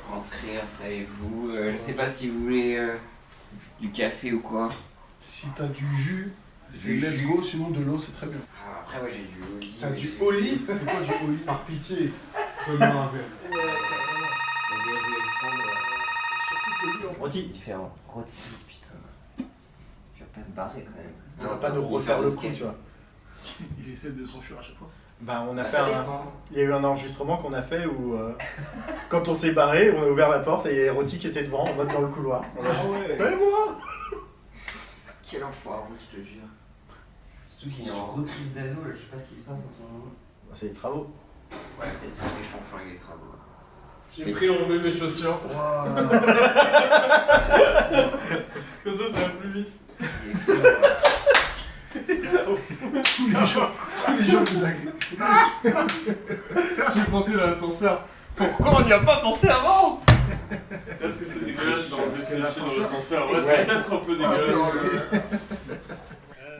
rentrez, installez-vous. Je sais pas si vous voulez du café ou quoi. Si t'as du jus, c'est let's go, sinon de l'eau c'est très bien. Ah, après, ouais, j'ai du Oli. T'as du Oli? C'est quoi du Oli? Par pitié. Donne-moi un verre. Il y a des ruelles sombres. Surtout que lui en Rôti. Différent. Rôti, putain. Tu vas pas te barrer quand même. On va pas nous refaire le coup, tu vois. Il essaie de s'enfuir à chaque fois. Bah, on a Bah, fait ça un. dépend. Il y a eu un enregistrement qu'on a fait où, quand on s'est barré, on a ouvert la porte et il y a Rôti qui était devant, en mode dans le couloir. Ah ouais. Ouais, moi. Quel enfoiré, je te jure. Surtout qu'il est en reprise d'ado, là, je sais pas ce qui se passe en ce moment. Bah, c'est les travaux. Ouais, peut-être des chanfons avec les travaux. J'ai pris enlever mes chaussures. Comme ça va plus vite. Tous les jours vous blaguez. J'ai pensé à l'ascenseur. Pourquoi on n'y a pas pensé avant? Est-ce que c'est dégueulasse dans le l'ascenseur? Ouais, c'est peut-être un peu dégueulasse.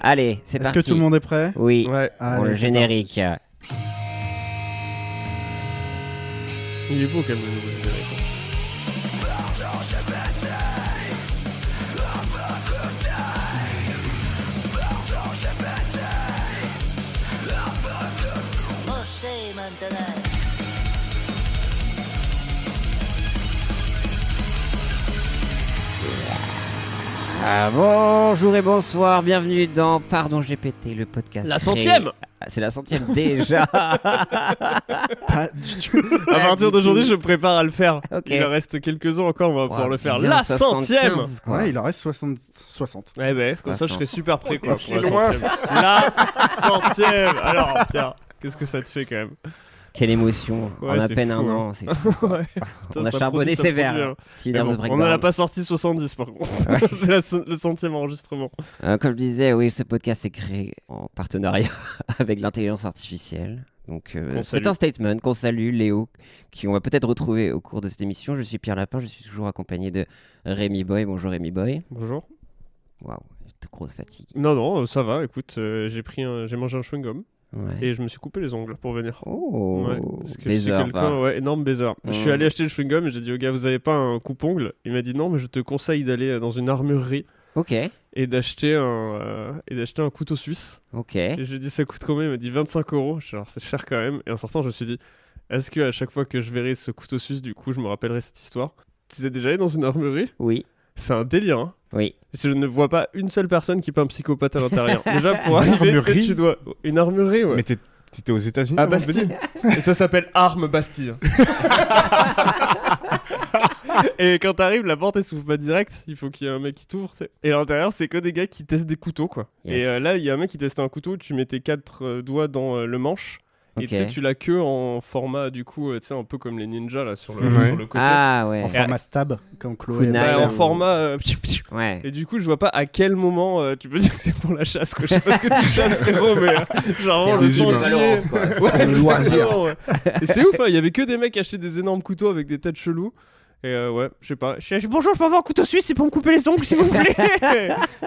Allez, c'est parti. Est-ce que tout le monde est prêt? Oui, Ouais. pour Allez, le c'est générique. Il est beau quand même le nouveau générique. Ah, bonjour et bonsoir, bienvenue dans Pardon j'ai pété, le podcast. La 100e. C'est la 100e déjà. Pas du tout. À partir d'aujourd'hui, je me prépare à le faire. Ok. Il en reste quelques-uns encore, on va pouvoir le faire. Bien La 75, 100e. quoi. Ouais, il en reste 60. Ouais, ben, comme ça, je 60. serai super prêt, quoi. C'est pour la loin. 100e. La 100e. Alors, Pierre, qu'est-ce que ça te fait quand même? Quelle émotion, Ouais, en à c'est peine fou, un hein. an, c'est fou. Ouais. On a Ça charbonné produit, ça se sévère. produit, hein. Si Mais nervous bon, on breakdown. n'en a pas sorti 70 par contre. C'est le 100e enregistrement. Comme je disais, oui, ce podcast est créé en partenariat avec l'intelligence artificielle. Donc, Qu'on c'est salue. un statement qu'on salue, Léo, qui on va peut-être retrouver au cours de cette émission. Je suis Pierre Lapin, je suis toujours accompagné de Rémi Boy. Bonjour Rémi Boy. Bonjour. Waouh, grosse fatigue. Non, ça va. Écoute, j'ai mangé un chewing-gum Ouais. et je me suis coupé les ongles pour venir. Oh, Ouais, parce que je suis baiser, quelqu'un, va. ouais, énorme baiser. Je suis Mm. allé acheter le chewing-gum et j'ai dit au gars, vous avez pas un coupe-ongle? Il m'a dit non, mais je te conseille d'aller dans une armurerie Ok, et d'acheter un couteau suisse. ok. Et je lui ai dit, ça coûte combien? Il m'a dit 25 €. Je dis, alors c'est cher quand même. Et en sortant, je me suis dit, est-ce que à chaque fois que je verrai ce couteau suisse, du coup, je me rappellerai cette histoire? Tu es déjà allé dans une armurerie? Oui, C'est un délire, hein. oui. Si je ne vois pas une seule personne qui est pas un psychopathe à l'intérieur. Déjà, pour arriver, armurerie tu dois... Une armurerie, ouais. Mais t'étais aux États-Unis À avant de Bastille. venir Et ça s'appelle Arme Bastille. Et quand t'arrives, la porte elle s'ouvre pas direct. Il faut qu'il y ait un mec qui t'ouvre. Tu sais. Et à l'intérieur, c'est que des gars qui testent des couteaux, quoi. Yes. Et là, il y a un mec qui testait un couteau. Tu mets tes 4 doigts dans le manche. Et Ok. tu sais, tu l'as que en format, du coup, tu sais, un peu comme les ninjas là sur le, Ouais. sur le côté. Ah ouais, En format stab, comme Chloé. Kunai. Ouais, Ouais, en format. ouais. Et du coup, je vois pas à quel moment tu peux dire que c'est pour la chasse, quoi. Je sais pas ce que tu chasses, frérot, mais genre C'est vraiment, un le des son humains. est- Valorant, quoi. Ouais, Le loisir. exactement, ouais. Et c'est ouf, hein, il y avait que des mecs qui achetaient des énormes couteaux avec des têtes cheloues. Et ouais, je sais pas. Bonjour, je peux avoir un couteau suisse, c'est pour me couper les ongles, s'il vous plaît.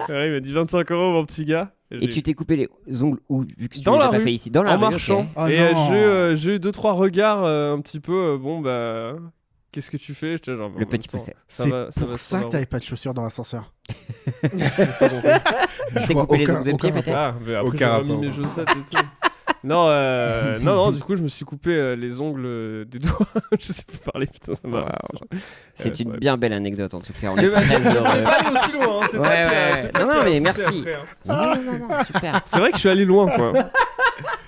Voilà, il m'a dit 25 €, mon petit gars. Et j'ai- tu t'es coupé les ongles où, vu que tu Dans ne la l'as pas rue, fait ici? Dans la en rue, marchant. ok. Oh Et non. j'ai eu 2-3 regards un petit peu. Bon, bah. Qu'est-ce que tu fais? J'étais genre, Le petit attends, poucet. ça C'est va- pour va, ça va. que t'avais pas de chaussures dans l'ascenseur. Tu t'es coupé les ongles de pied aucun peut-être? Ah, mais après, Aucun j'ai remis rapport. mes chaussettes et tout. Non, du coup, je me suis coupé les ongles des doigts. Je sais plus parler, putain, ça m'a. Waouh. C'est une ouais. bien belle anecdote en tout cas. On C'est est très heureux. pas aussi loin, hein, c'est Ouais, toi qui ouais, as- ouais. c'est toi Non, qui non, as mais poussé merci. après, hein. Non, super. C'est vrai que je suis allé loin, quoi.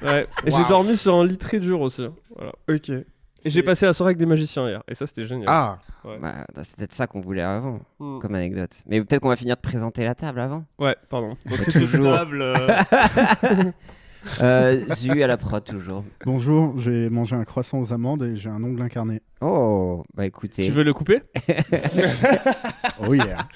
Ouais. Et j'ai Waouh. dormi sur un lit très dur aussi. Voilà. Ok. Et j'ai passé la soirée avec des magiciens hier. Et ça, c'était génial. Ah, Bah, c'est peut-être ça qu'on voulait avant, Hmm. comme anecdote. Mais peut-être qu'on va finir de présenter la table avant. Ouais, pardon. Donc, Bah, c'était une toujours. table. Zu à la prod toujours. bonjour, j'ai mangé un croissant aux amandes et j'ai un ongle incarné. Oh, bah écoutez. Tu veux le couper? Oh yeah.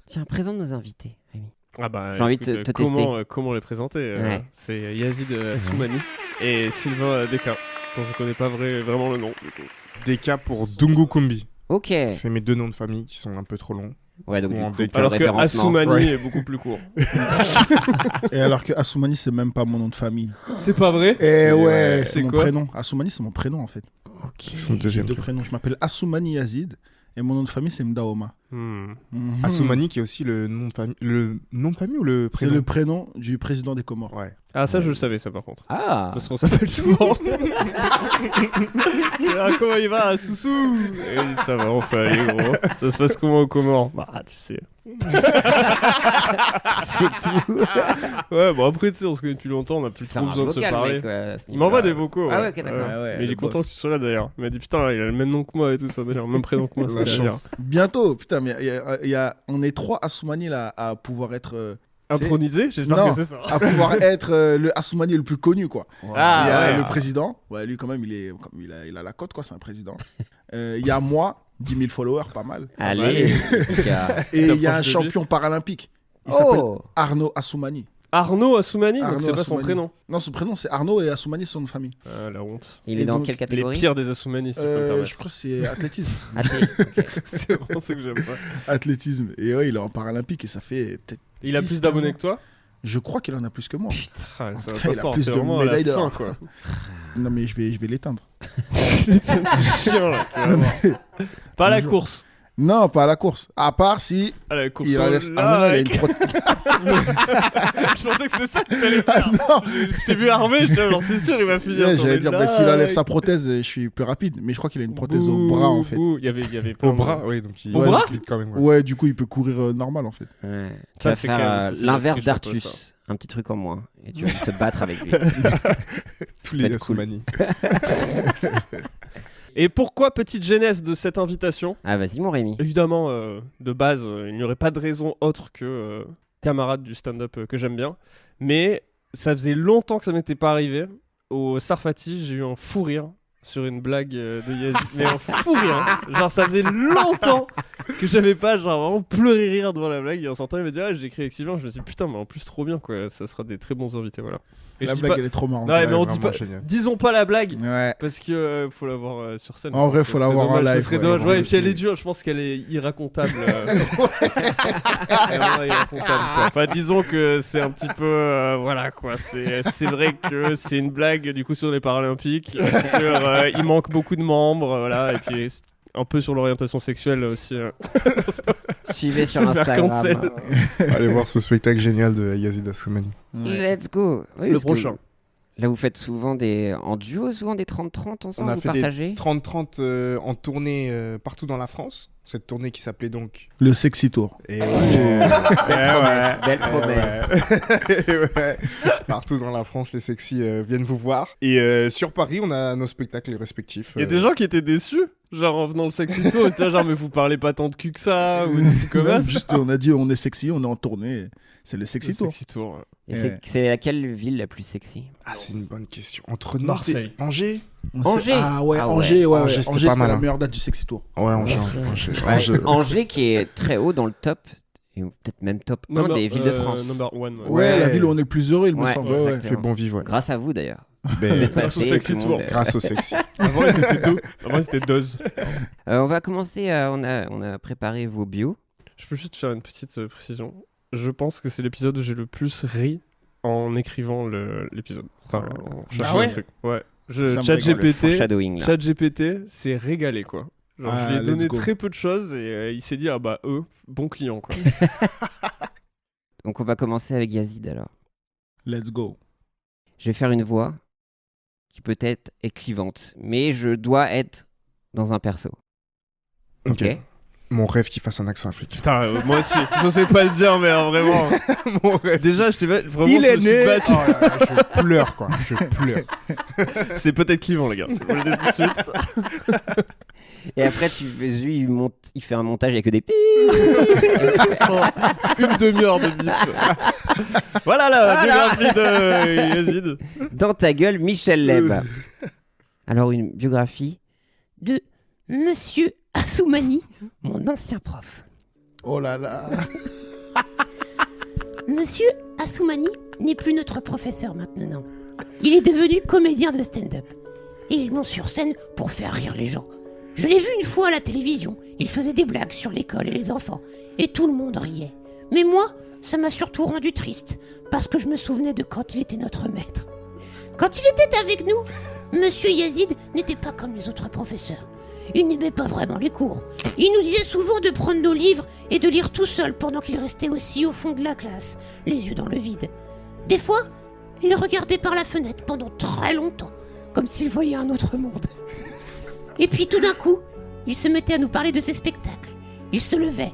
Tiens, présente nos invités, Rémi. Ah bah, J'ai envie écoute, de te comment, tester. comment les présenter Ouais. C'est Yazid Soumani et Sylvain Desca, dont je connais pas vraiment le nom. Du coup. DK pour Dungu Kumbi. Ok. C'est mes 2 noms de famille qui sont un peu trop longs. Ouais, donc Ou en du coup, décalé. pour le Alors que référencement. Assoumani Ouais. est beaucoup plus court. Et alors que Assoumani, c'est même pas mon nom de famille. C'est pas vrai? Eh ouais, c'est c'est mon quoi prénom. Assoumani, c'est mon prénom en fait. Son J'ai deuxième. deux prénoms. Je m'appelle Assoumani Yazid et mon nom de famille c'est Mdaoma. Hmm. Mhm. Assoumani qui est aussi le nom de famille. Le nom de famille ou le C'est prénom? le prénom du président des Comores. Ouais. Ah, ça, je le savais, ça, par contre. Ah Parce qu'on s'appelle souvent. Ah, comment il va, Soussou? Et il dit, ça va, on fait aller, gros. Ça se passe comment au Comores? Bah, tu sais. C'est tout. Ouais, bon, après, tu sais, on se connaît depuis longtemps, on a plus Faire trop un besoin de se vocal, parler. mec, ouais, à ce Il m'envoie niveau-là. des vocaux. Ah ouais. ouais, ok, d'accord. Ah ouais, Mais il le est content boss. que tu sois là d'ailleurs. Il m'a dit putain, il a le même nom que moi et tout ça, d'ailleurs, même prénom que moi. La c'est chance. Bientôt, putain, mais on est 3 Assoumani là à pouvoir être. Intronisé, j'espère Non. que c'est ça. À pouvoir être le Assoumani le plus connu quoi. Ah, Il y a ouais. le président, ouais, lui quand même il a la cote quoi, c'est un président. Il y a moi, 10 000 followers, pas mal. Allez, en tout cas. Et il y a un T'approches de lui. champion paralympique. Il s'appelle Oh Arnaud Assoumani. Arnaud Assoumani, donc Arnaud c'est pas son Assoumani. prénom. Non, son prénom c'est Arnaud et Assoumani c'est son nom de famille. Ah, la honte. Il est Et dans donc, quelle Les catégorie pires des Assoumani, si je peux me Je permettre. crois que c'est athlétisme. Athlétique, ok. C'est vraiment ce que j'aime pas. Athlétisme. Et ouais, il est en paralympique et ça fait peut-être. Il a 10, plus d'abonnés que toi? Je crois qu'il en a plus que moi. Ah, En ça tout va cas, pas il a fort, plus c'est de vraiment à la médailles fin, d'or. quoi. Non, mais je vais l'éteindre. C'est chiant là. tu vas voir. Pas à la Bonjour. course. Non, pas à la course. À part si À la course. il au enlève. Ah non, il a lac. une prothèse. Je pensais que c'était ça que t'allais Ah faire. non Je t'ai vu armé, je suis genre, c'est sûr, il va finir. Ouais, sur j'allais les dire, bah, s'il enlève likes. sa prothèse, je suis plus rapide. Mais je crois qu'il a une prothèse au Bouh, bras en fait. bouh. Il y avait plein Au de- bras, oui, donc il Au Ouais, bras il vite quand même. Ouais. Ouais, du coup, il peut courir normal en fait. Ouais. Tu Ça, vas c'est faire quand même- ça, c'est la l'inverse triche, un peu, d'Artus. Un petit truc en moins. Et tu vas te battre avec lui. Tous les Faites cool. Assoumani. Et pourquoi petite genèse de cette invitation? Ah, vas-y, mon Rémi. Évidemment, de base, il n'y aurait pas de raison autre que camarade du stand-up que j'aime bien. Mais ça faisait longtemps que ça m'était pas arrivé. Au Sarfati, j'ai eu un fou rire sur une blague de Yazid. Mais un fou rire. Hein. Genre, ça faisait longtemps que j'avais pas genre vraiment pleuré rire devant la blague. Et en sortant, il m'a dit ah, j'ai écrit avec Sylvain. Je me suis dit putain, mais en plus, trop bien quoi. Ça sera des très bons invités, voilà. Et La je dis blague, pas- elle est trop marrante. Non, mais on vraiment dit pas. génial. Disons pas la blague. Ouais. Parce que faut la voir sur scène. En vrai, Ce faut la serait voir en dommage, live, Ce serait ouais, dommage. vraiment, Ouais, et puis elle c'est- est dure, je pense qu'elle est irracontable. Vraiment irracontable, quoi. Enfin, disons que c'est un petit peu. Voilà, quoi. C'est vrai que c'est une blague, du coup, sur les Paralympiques. Sur, il manque beaucoup de membres, voilà. Et puis un peu sur l'orientation sexuelle aussi. Suivez sur Faire cancel. Instagram. Allez voir ce spectacle génial de Yazid Assoumani. Ouais. Let's go. Oui, Le parce que prochain. Là, vous faites souvent en duo, souvent des 30-30 ensemble, On a vous fait des partagez 30-30 en tournée partout dans la France. Cette tournée qui s'appelait donc. Le Sexy Tour. Et Belle promesse. Ouais. Partout dans la France, les sexy viennent vous voir. Et sur Paris, on a nos spectacles respectifs. Il y a des gens qui étaient déçus, genre en venant le sexy tour. C'était genre, mais vous parlez pas tant de cul que ça, ou des trucs comme ça. Même juste, on a dit on est sexy, on est en tournée. C'est le Sexy Tour. Sexy tour. Ouais. Et c'est laquelle ville la plus sexy? Ah, c'est une bonne question. Entre Nantes Marseille. et Angers. Angers. Ah ouais, Ah ouais. Angers, ouais, Angers, ouais. c'était Angers, pas c'était mal, la hein. meilleure date du Sexy Tour. Ouais, Angers. Ouais, Angers. Angers qui est très haut dans le top, et peut-être même top 1 des villes de France. Number one. Ouais, Ouais. la ville où on est le plus heureux, il me Ouais, semble. exactement. Ouais, ouais. Fait bon vivre, ouais. Grâce à vous d'ailleurs. Ben, Vous êtes grâce au passés, Sexy tout le Tour. monde, grâce au sexy. Avant, il était deux. Avant, c'était deux. On va commencer, on a préparé vos bios. Je peux juste faire une petite précision. Je pense que c'est l'épisode où j'ai le plus ri en écrivant l'épisode. Enfin, en cherchant ouais des trucs. Ouais. Ça me Chat régale, Le GPT, foreshadowing là. Chat GPT, c'est régalé quoi. Genre, Ah, je lui ai donné let's go. très peu de choses et il s'est dit ah bah bon client quoi. Donc on va commencer avec Yazid alors. Let's go. Je vais faire une voix qui peut-être est clivante, mais je dois être dans un perso. Ok. Mon rêve qu'il fasse un accent africain. Putain, moi aussi, je sais pas le dire mais vraiment. Mon rêve. Déjà, je t'ai vraiment Il je est me suis né. battu. Oh là là, je pleure, quoi. Je pleure. C'est peut-être clivant les gars. Je vous le dis tout de suite. Et après lui, il fait un montage avec des Une demi-heure de bip. Voilà la biographie de Yazid. dans ta gueule, Michel Leb. Alors une biographie De Monsieur Assoumani, mon ancien prof. Oh là là. Monsieur Assoumani n'est plus notre professeur maintenant. Il est devenu comédien de stand-up. Et il monte sur scène pour faire rire les gens. Je l'ai vu une fois à la télévision. Il faisait des blagues sur l'école et les enfants. Et tout le monde riait. Mais moi, ça m'a surtout rendu triste. Parce que je me souvenais de quand il était notre maître. Quand il était avec nous, Monsieur Yazid n'était pas comme les autres professeurs. Il n'aimait pas vraiment les cours. Il nous disait souvent de prendre nos livres et de lire tout seul pendant qu'il restait aussi au fond de la classe, les yeux dans le vide. Des fois, il regardait par la fenêtre pendant très longtemps, comme s'il voyait un autre monde. Et puis tout d'un coup, il se mettait à nous parler de ses spectacles. Il se levait,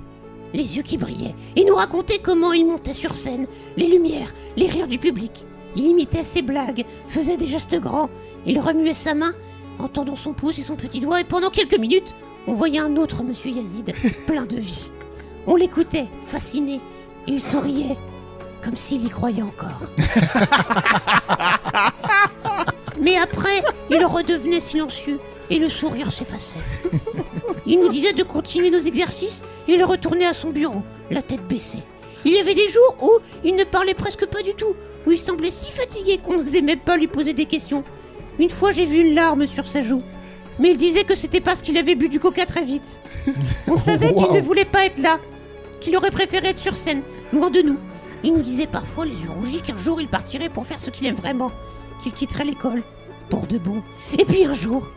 les yeux qui brillaient, et nous racontait comment il montait sur scène, les lumières, les rires du public. Il imitait ses blagues, faisait des gestes grands, il remuait sa main en tendant son pouce et son petit doigt, et pendant quelques minutes, on voyait un autre Monsieur Yazid, plein de vie. On l'écoutait, fasciné, et il souriait, comme s'il y croyait encore. Mais après, il redevenait silencieux, et le sourire s'effaçait. Il nous disait de continuer nos exercices, et il retournait à son bureau, la tête baissée. Il y avait des jours où il ne parlait presque pas du tout, où il semblait si fatigué qu'on n'osait même pas lui poser des questions. Une fois, j'ai vu une larme sur sa joue. Mais il disait que c'était parce qu'il avait bu du coca très vite. On savait qu'il ne voulait pas être là, qu'il aurait préféré être sur scène, loin de nous. Il nous disait parfois, les yeux rougis, qu'un jour il partirait pour faire ce qu'il aime vraiment, qu'il quitterait l'école, pour de bon. Et puis un jour,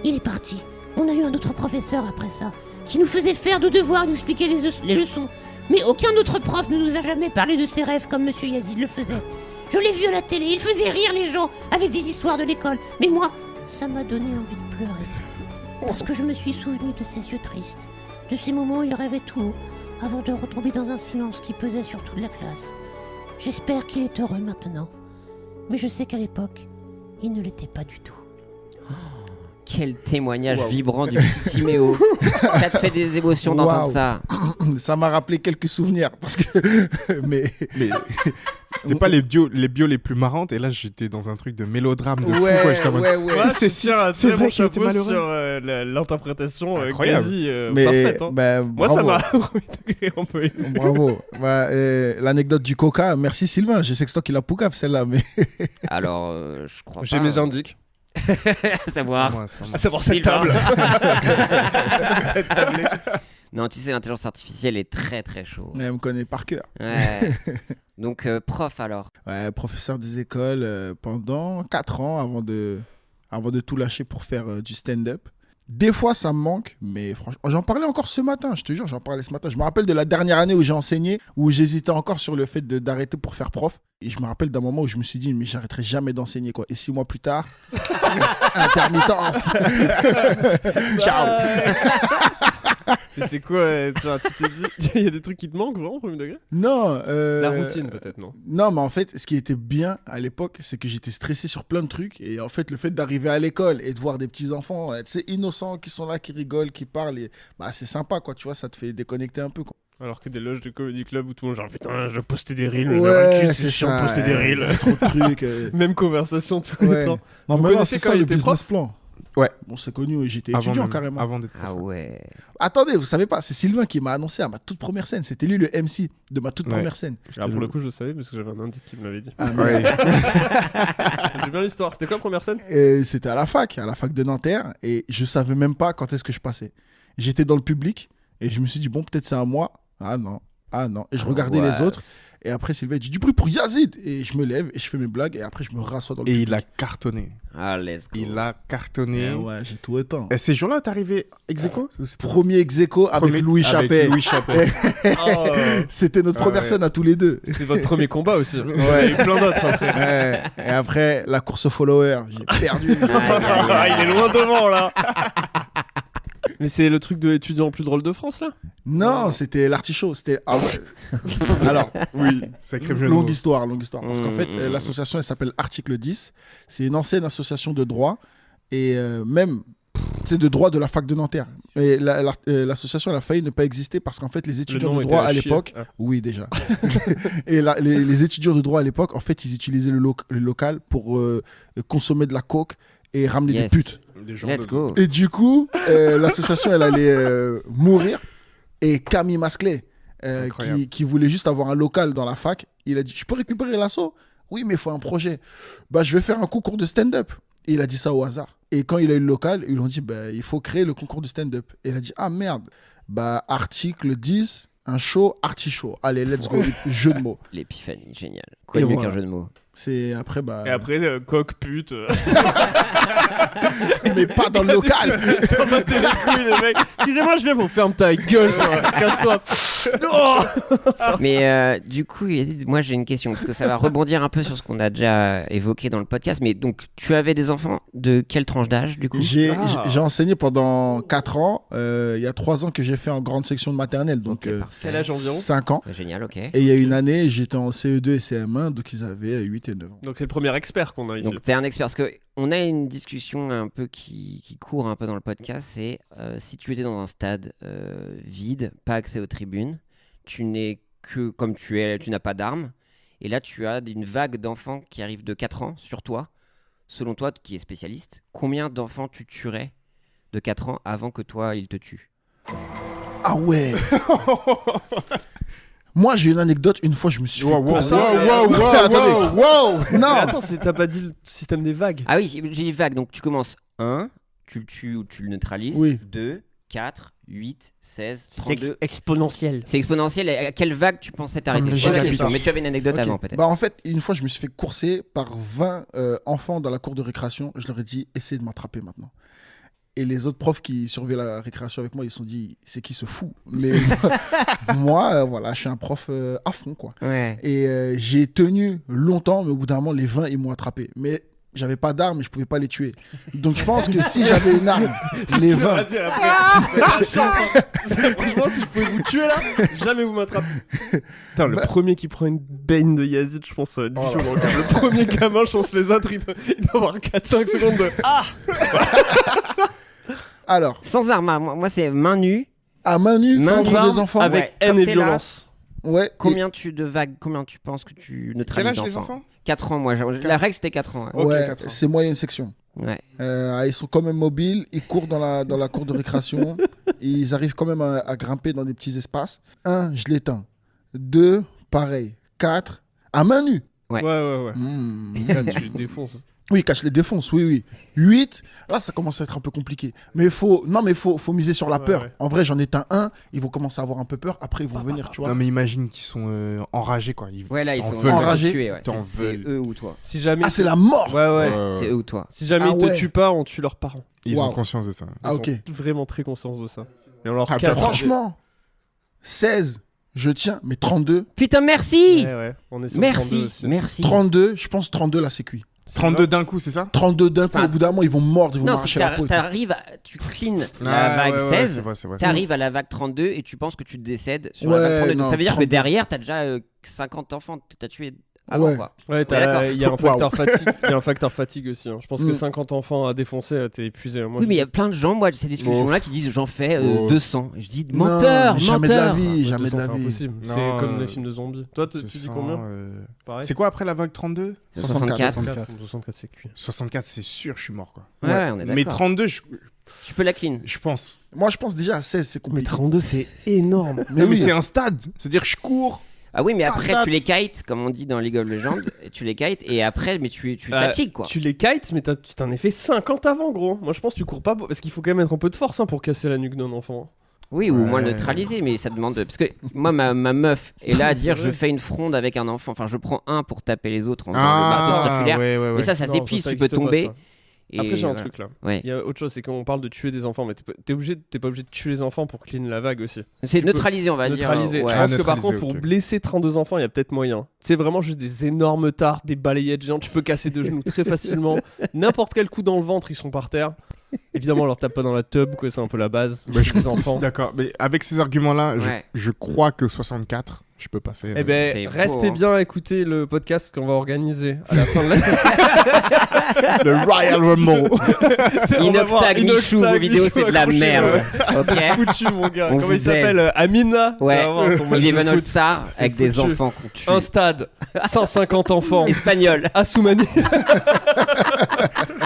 il est parti. On a eu un autre professeur après ça, qui nous faisait faire de devoirs et nous expliquer les leçons. Mais aucun autre prof ne nous a jamais parlé de ses rêves comme Monsieur Yazid le faisait. Je l'ai vu à la télé, il faisait rire les gens avec des histoires de l'école. Mais moi, ça m'a donné envie de pleurer. Parce que je me suis souvenu de ses yeux tristes, de ces moments où il rêvait tout haut, avant de retomber dans un silence qui pesait sur toute la classe. J'espère qu'il est heureux maintenant. Mais je sais qu'à l'époque, il ne l'était pas du tout. Quel témoignage vibrant du petit Timéo. Ça te fait des émotions d'entendre ça. Ça m'a rappelé quelques souvenirs parce que mais c'était pas les bios les plus marrantes, et là j'étais dans un truc de mélodrame de fou quoi. J'étais en mode, Ouais, c'est vrai vrai qu'il était malheureux. sur l'interprétation Incroyable. quasi mais parfaite. Hein. bah, Moi, ça bravo. m'a remis un peu. Bravo. L'anecdote du coca, merci Sylvain. Je sais que c'est toi qui l'as poucave celle-là, mais Alors, je crois J'ai pas. mes indices. À savoir. moi, c'est pas moi. À savoir cette Sylvain. table. Cette tablée. Non, tu sais, l'intelligence artificielle est très très chaud. elle me connaît par cœur. Ouais. Donc, prof alors. Ouais, professeur des écoles pendant 4 ans avant de tout lâcher pour faire du stand-up. Des fois, ça me manque, mais franchement, j'en parlais encore ce matin, je te jure, j'en parlais ce matin. Je me rappelle de la dernière année où j'ai enseigné, où j'hésitais encore sur le fait d'arrêter pour faire prof. Et je me rappelle d'un moment où je me suis dit, mais j'arrêterai jamais d'enseigner, quoi. Et 6 mois plus tard, intermittence. Ciao. Mais c'est quoi tu t'es dit, il y a des trucs qui te manquent vraiment au premier degré? Non. La routine peut-être, non? Non, mais en fait, ce qui était bien à l'époque, c'est que j'étais stressé sur plein de trucs. Et en fait, le fait d'arriver à l'école et de voir des petits-enfants, tu sais, innocents, qui sont là, qui rigolent, qui parlent, et, bah, c'est sympa, quoi. Tu vois, ça te fait déconnecter un peu, quoi. Alors que des loges de comedy club où tout le monde genre putain, je vais poster des reels, Ouais, c'est chiant de poster des il y a reels. trop de trucs. Même conversation tout Ouais. le temps. Non, Vous mais non, connaissez c'est quand ça il le était business prof plan. Ouais. Bon, c'est connu, j'étais Avant étudiant même- carrément. Avant d'être Ah prof. ouais. Attendez, vous savez pas, c'est Sylvain qui m'a annoncé à ma toute première scène. C'était lui le MC de ma toute Ouais. première scène. Alors pour le coup, je le savais parce que j'avais un indice qui me l'avait dit. Ah, mais- Ouais. J'ai bien l'histoire. C'était quoi la première scène? Et c'était à la fac de Nanterre, et je savais même pas quand est-ce que je passais. J'étais dans le public et je me suis dit bon, peut-être c'est à moi. Ah non. Et je regardais les autres, et après Sylvain il dit du bruit pour Yazid, et je me lève et je fais mes blagues, et après je me rassois dans le Et public. il a cartonné. Ah, let's go. Il a cartonné. Ouais, j'ai tout autant. Et ces jours-là, t'es arrivé ex aequo Premier ex-aequo avec Premier- Louis avec Chappet. Louis Chappet. Oh, C'était notre Ah première ouais. scène à tous les deux. c'était votre premier combat aussi. Il y en a eu plein d'autres après. Ouais. Et après, la course aux followers, j'ai perdu. Ah, il est loin devant là. Mais c'est le truc de l'étudiant plus drôle de France là? Non, c'était l'artichaut. C'était... Ah ouais. Alors, Oui, sacré jeu de mots. longue histoire. Parce qu'en fait, Mmh. l'association, elle s'appelle Article 10. C'est une ancienne association de droit. Et même, c'est de droit de la fac de Nanterre. Et l'association, elle a failli ne pas exister parce qu'en fait, les étudiants nom de était droit à à chier. l'époque... Ah. Oui, déjà. Et les étudiants de droit à l'époque, en fait, ils utilisaient le local pour consommer de la coke et ramener Yes. des putes. Des gens Let's de- go. Et du coup, l'association, elle allait mourir. Et Camille Masclet, Incroyable. qui voulait juste avoir un local dans la fac, il a dit, je peux récupérer l'asso? Oui, mais il faut un projet. Bah, je vais faire un concours de stand-up. Et il a dit ça au hasard. Et quand il a eu le local, ils lui ont dit, bah, il faut créer le concours de stand-up. Et il a dit, ah merde, bah, article 10, un show, artichaut. Allez, let's go, jeu de mots. L'épiphanie, génial. Quoi Et de mieux voilà. qu'un jeu de mots? C'est après, bah. Et après, coq, pute. Mais pas dans le local. Ça m'a battu les couilles, les mecs. Excusez-moi, je viens pour fermer ta gueule, toi. Casse-toi. Oh Mais du coup, Yazid, moi j'ai une question parce que ça va rebondir un peu sur ce qu'on a déjà évoqué dans le podcast. Mais donc, tu avais des enfants de quelle tranche d'âge du coup? J'ai Ah. j'ai enseigné pendant 4 ans. Il y a 3 ans que j'ai fait en grande section de maternelle, donc Ok, parfait. Quel âge environ? 5 ans. Génial, ok. Et il y a une année, j'étais en CE2 et CM1, donc ils avaient 8 et 9 ans. Donc, c'est le premier expert qu'on a ici. Donc, t'es un expert parce que on a une discussion un peu qui court un peu dans le podcast. C'est si tu étais dans un stade vide, pas accès aux tribunes, tu n'es que comme tu es, tu n'as pas d'armes, et là tu as une vague d'enfants qui arrivent de 4 ans sur toi. Selon toi, qui est spécialiste, combien d'enfants tu tuerais de 4 ans avant que toi il te tue? Ah ouais. Moi, j'ai une anecdote. Une fois, je me suis fait courser. Attendez. Mais Non. attends, t'as pas dit le système des vagues? Ah oui, j'ai dit vague, donc tu commences 1, tu le tues ou tu le neutralises, Oui. 2, 4, 8, 16, 32. exponentiel. C'est exponentiel. Et à quelle vague tu pensais t'arrêter? Comme le C'est la giga question. puissance. Mais tu avais une anecdote Ok. avant, peut-être. Bah, en fait, une fois, je me suis fait courser par 20 enfants dans la cour de récréation. Je leur ai dit, essayez de m'attraper maintenant. Et les autres profs qui surveillaient la récréation avec moi, ils se sont dit, c'est qui se fout? Mais moi, voilà, je suis un prof à fond, quoi. Ouais. Et j'ai tenu longtemps, mais au bout d'un moment, les 20, ils m'ont attrapé. Mais j'avais pas d'arme et je pouvais pas les tuer. Donc je pense que si j'avais une arme, les 20... Franchement, si je pouvais vous tuer là, jamais vous m'attrapez. Putain, le premier qui prend une baigne de Yazid, je pense, ça va être violent. Le premier gamin, je pense, les autres, il doit avoir 4-5 secondes de. Ah Alors, Sans arme, moi c'est main nue. à main nue, Main contre nue, des enfants. avec Ouais, haine comme et t'es là. violence. Ouais. Combien tu penses que tu Quel neutralises âge les d'enfants? enfants? 4 ans, moi. La règle c'était 4 ans. Et- Ok, ouais, 4 ans. c'est moyenne section. Ouais. Ils sont quand même mobiles, ils courent dans la cour de récréation, ils arrivent quand même à grimper dans des petits espaces. 1, je l'éteins. 2, pareil. 4, à main nue. Ouais. Ouais. Hmm. Là, tu défonces. Oui, cache les défonces, oui. 8, là, ça commence à être un peu compliqué. Mais faut miser sur la Ouais, peur. ouais. En vrai, j'en éteins un, ils vont commencer à avoir un peu peur, après ils vont venir, tu vois. Non, mais imagine qu'ils sont enragés, quoi. Ouais, là ils t'en sont veux, enragés. tués. Ouais. T'en C'est veux. eux ou toi. Si jamais. Ah, c'est la mort. Ouais. C'est eux ou toi. Si jamais Ah ils te ouais. tuent pas, on tue leurs parents. Ils ont Waouh. conscience de ça. Ah, ok. Ils ont vraiment très conscience de ça. Et on leur Ah, casse. Franchement, 16, je tiens, mais 32, Putain, merci. Ouais. On est sur 32 Merci. aussi. Merci. 32, je pense 32, là, c'est cuit. 32 d'un coup, c'est ça? 32 d'un coup, Enfin, au bout d'un moment, ils vont mordre, ils vont Non, m'arracher la peau. tu clean la vague ouais, 16. c'est vrai, c'est vrai. T'arrives à la vague 32 et tu penses que tu décèdes sur Ouais, la vague 32. Donc non, ça veut dire 32. que derrière, t'as déjà 50 enfants que t'as tués avant, Ouais. quoi. Ouais, d'accord. il y a un Waouh. facteur fatigue. Il y a un facteur fatigue aussi. Hein. Je pense que Mm. 50 enfants à défoncer, t'es épuisé. Moi, Oui, mais il y a plein de gens, moi, ces discussions-là, qui disent j'en fais Oh. 200. Et je dis Non, menteur, mais jamais de la menteur. vie, 200, jamais de la c'est vie. impossible. Non, C'est comme les films de zombies. Toi, tu dis 200, combien Pareil. C'est quoi après la vague 32? 64. 64, c'est cuit. 64, c'est sûr, je suis mort, quoi. Ouais, on est Mais d'accord. 32, Tu peux la clean. je pense. Moi, je pense déjà à 16, c'est Mais compliqué. 32, c'est énorme. Mais Mais oui, c'est un stade. C'est-à-dire que je cours. Ah oui, mais après, date. tu les kites, comme on dit dans League of Legends. Et tu les kites, et après, mais tu Euh, fatigues, quoi. Tu les kites, mais tu t'en es fait 50 avant, gros. Moi, je pense que tu cours pas. Parce qu'il faut quand même être un peu de force pour casser la nuque d'un enfant. Oui, ou au moins Ouais. le neutraliser, mais ça demande. Parce que moi, ma meuf est là à dire C'est je vrai. fais une fronde avec un enfant. Enfin, je prends un pour taper les autres en faisant le marteau circulaire. ouais. Mais ça Non, s'épuise, ça tu peux existe pas, tomber. ça. Et Après, j'ai un voilà. truc là. Ouais. Il y a autre chose, c'est qu'on parle de tuer des enfants, mais t'es pas obligé de tuer les enfants pour clean la vague aussi. C'est Tu peux neutraliser, on va Neutraliser. dire. Je Ouais. pense que par neutraliser, contre, pour ok. blesser 32 enfants, il y a peut-être moyen. C'est vraiment juste des énormes tartes, des balayettes géantes. Tu peux casser deux genoux très facilement. N'importe quel coup dans le ventre, ils sont par terre. Évidemment, on leur tape pas dans la tub, quoi. C'est un peu la base. Bah, je les enfants. D'accord, mais avec ces arguments-là, Ouais. je crois que 64, je peux passer. Eh ben, C'est beau, restez hein. bien à écouter le podcast qu'on va organiser à la fin de l'année. le Royal Rumble. Inoxtag, Michou, vos vidéos, c'est de la merde. Ok. Foutu, mon gars. On Comment vous il s'appelle Amina. Tu Ouais. vas voir ton match Il est de Van foot. All-Star C'est avec des foutu. enfants qu'on tue. Un stade, 150 enfants. Espagnol. Assoumani.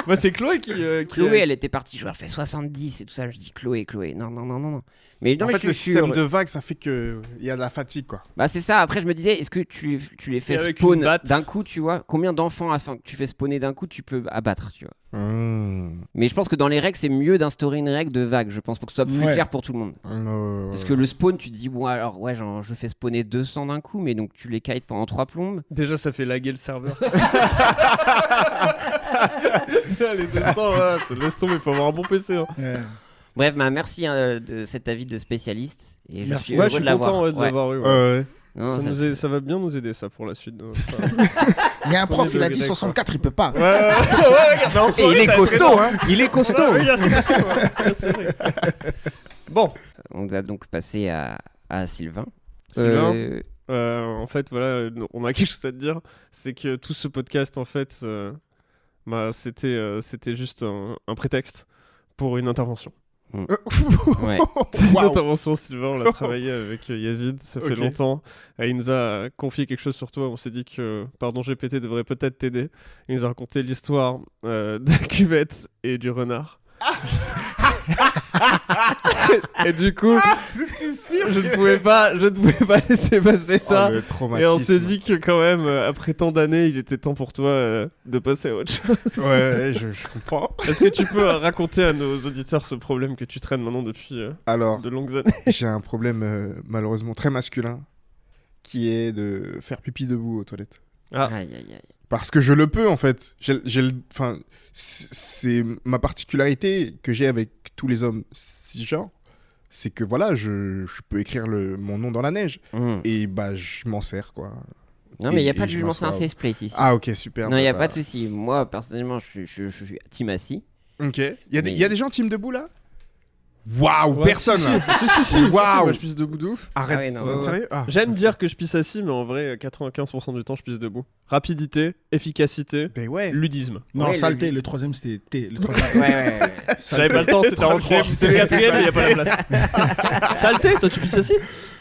Bah, c'est Chloé qui. Chloé, elle était partie, je leur fais 70 et tout ça. Je dis Chloé, non. Mais non, En mais fait, je le suis système sûr. de vague, ça fait qu'il y a de la fatigue, quoi. Bah c'est ça, après je me disais, est-ce que tu les fais Et avec spawn une batte. d'un coup, tu vois? Combien d'enfants afin que tu fais spawner d'un coup, tu peux abattre, tu vois? Mais je pense que dans les règles, c'est mieux d'instaurer une règle de vague, je pense, pour que ce soit plus Ouais. clair pour tout le monde. Parce que le spawn, tu te dis, bon alors, ouais, genre, je fais spawner 200 d'un coup, mais donc tu les kites pendant 3 plombes. Déjà, ça fait laguer le serveur. Les 200, là, ça laisse tomber, il faut avoir un bon PC. Hein. Ouais. Bref, bah, merci de cet avis de spécialiste. Et je Merci. suis Ouais, heureux je suis de l'avoir. content de Ouais. l'avoir eu. ouais. Ouais. Non, Ça, ça- ça va bien nous aider, ça, pour la suite. Il y a un prof, Premier il a degré, dit quoi. 64, il peut pas. Et il est costaud, hein. Il est costaud. Bon, On va donc passer à Sylvain. Sylvain, Euh, en fait, voilà, on a quelque chose à te dire. C'est que tout ce podcast, en fait, c'était juste un prétexte pour une intervention. ouais. Une Waouh. intervention, Sylvain, on l'a travaillé avec Yazid, ça fait Ok. longtemps. Et il nous a confié quelque chose sur toi. On s'est dit que Pardon GPT devrait peut-être t'aider. Il nous a raconté l'histoire de la cuvette et du renard. Et du coup, je ne pouvais pas laisser passer ça. Oh, le Et traumatisme. on s'est dit que quand même, après tant d'années, il était temps pour toi de passer à autre chose. Ouais, je comprends. Est-ce que tu peux raconter à nos auditeurs ce problème que tu traînes maintenant depuis Alors, de longues années? j'ai un problème malheureusement très masculin qui est de faire pipi debout aux toilettes. Ah. Aïe, aïe, aïe. Parce que je le peux en fait. Enfin, c'est ma particularité que j'ai avec tous les hommes cisgenres, c'est que voilà, je peux écrire mon nom dans la neige et bah je m'en sers quoi. Non, mais il n'y a Et pas de je jugement, c'est un m'assois. safe place ici. Ah ok super. non, il n'y a bah, pas de souci. Moi, personnellement, je suis team assis. Ok. Il y a Mais- des gens team debout là. Waouh, Ouais, personne si, là. si, Waouh. moi je pisse debout de ouf. Arrête. Ah ouais, non, Non, ouais. sérieux Ah. J'aime dire que je pisse assis, mais en vrai, 95% du temps, je pisse debout. Rapidité, efficacité, Ben ouais. ludisme. Non, Ouais, saleté, le troisième c'était T. Le troisième. Ouais. J'avais pas le temps, c'était en Troisième, c'est le quatrième, il n'y a pas la place. Saleté, toi tu pisses assis?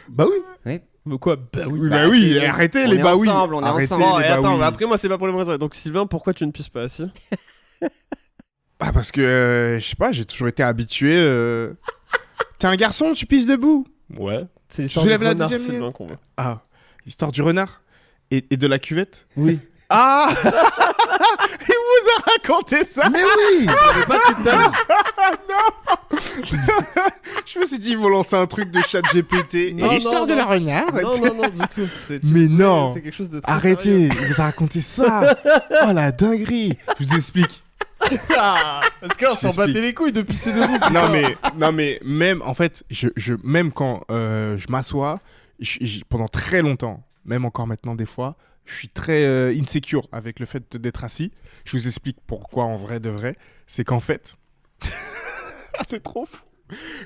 Bah oui. Mais quoi? Bah oui. Oui, Bah, bah oui, c'est- arrêtez on les est bah oui. ensemble, on est Arrêtez ensemble. Bon, les et bah attends, oui. mais après, moi, c'est pas pour les mêmes raisons. Donc, Sylvain, pourquoi tu ne pisses pas assis? Ah parce que je sais pas, j'ai toujours été habitué. T'es un garçon, tu pisses debout. Ouais. C'est Je soulève du la renard, deuxième Sylvain, ligne. qu'on veut. Ah, histoire du renard et de la cuvette. Oui. Ah. Il vous a raconté ça. Mais oui. Je me suis dit ils vont lancer un truc de chat GPT. Non, Et l'histoire non, de la non. renard. Non, du tout. Mais non. C'est quelque chose de très Arrêtez, il vous a raconté ça. Oh la dinguerie. Je vous explique. sérieux. Ah, parce que là, on s'en J'explique. battait les couilles de pisser debout. putain. non mais même en fait, même quand je m'assois, pendant très longtemps, même encore maintenant des fois, je suis très insecure avec le fait d'être assis. Je vous explique pourquoi en vrai de vrai. C'est qu'en fait, c'est trop fou.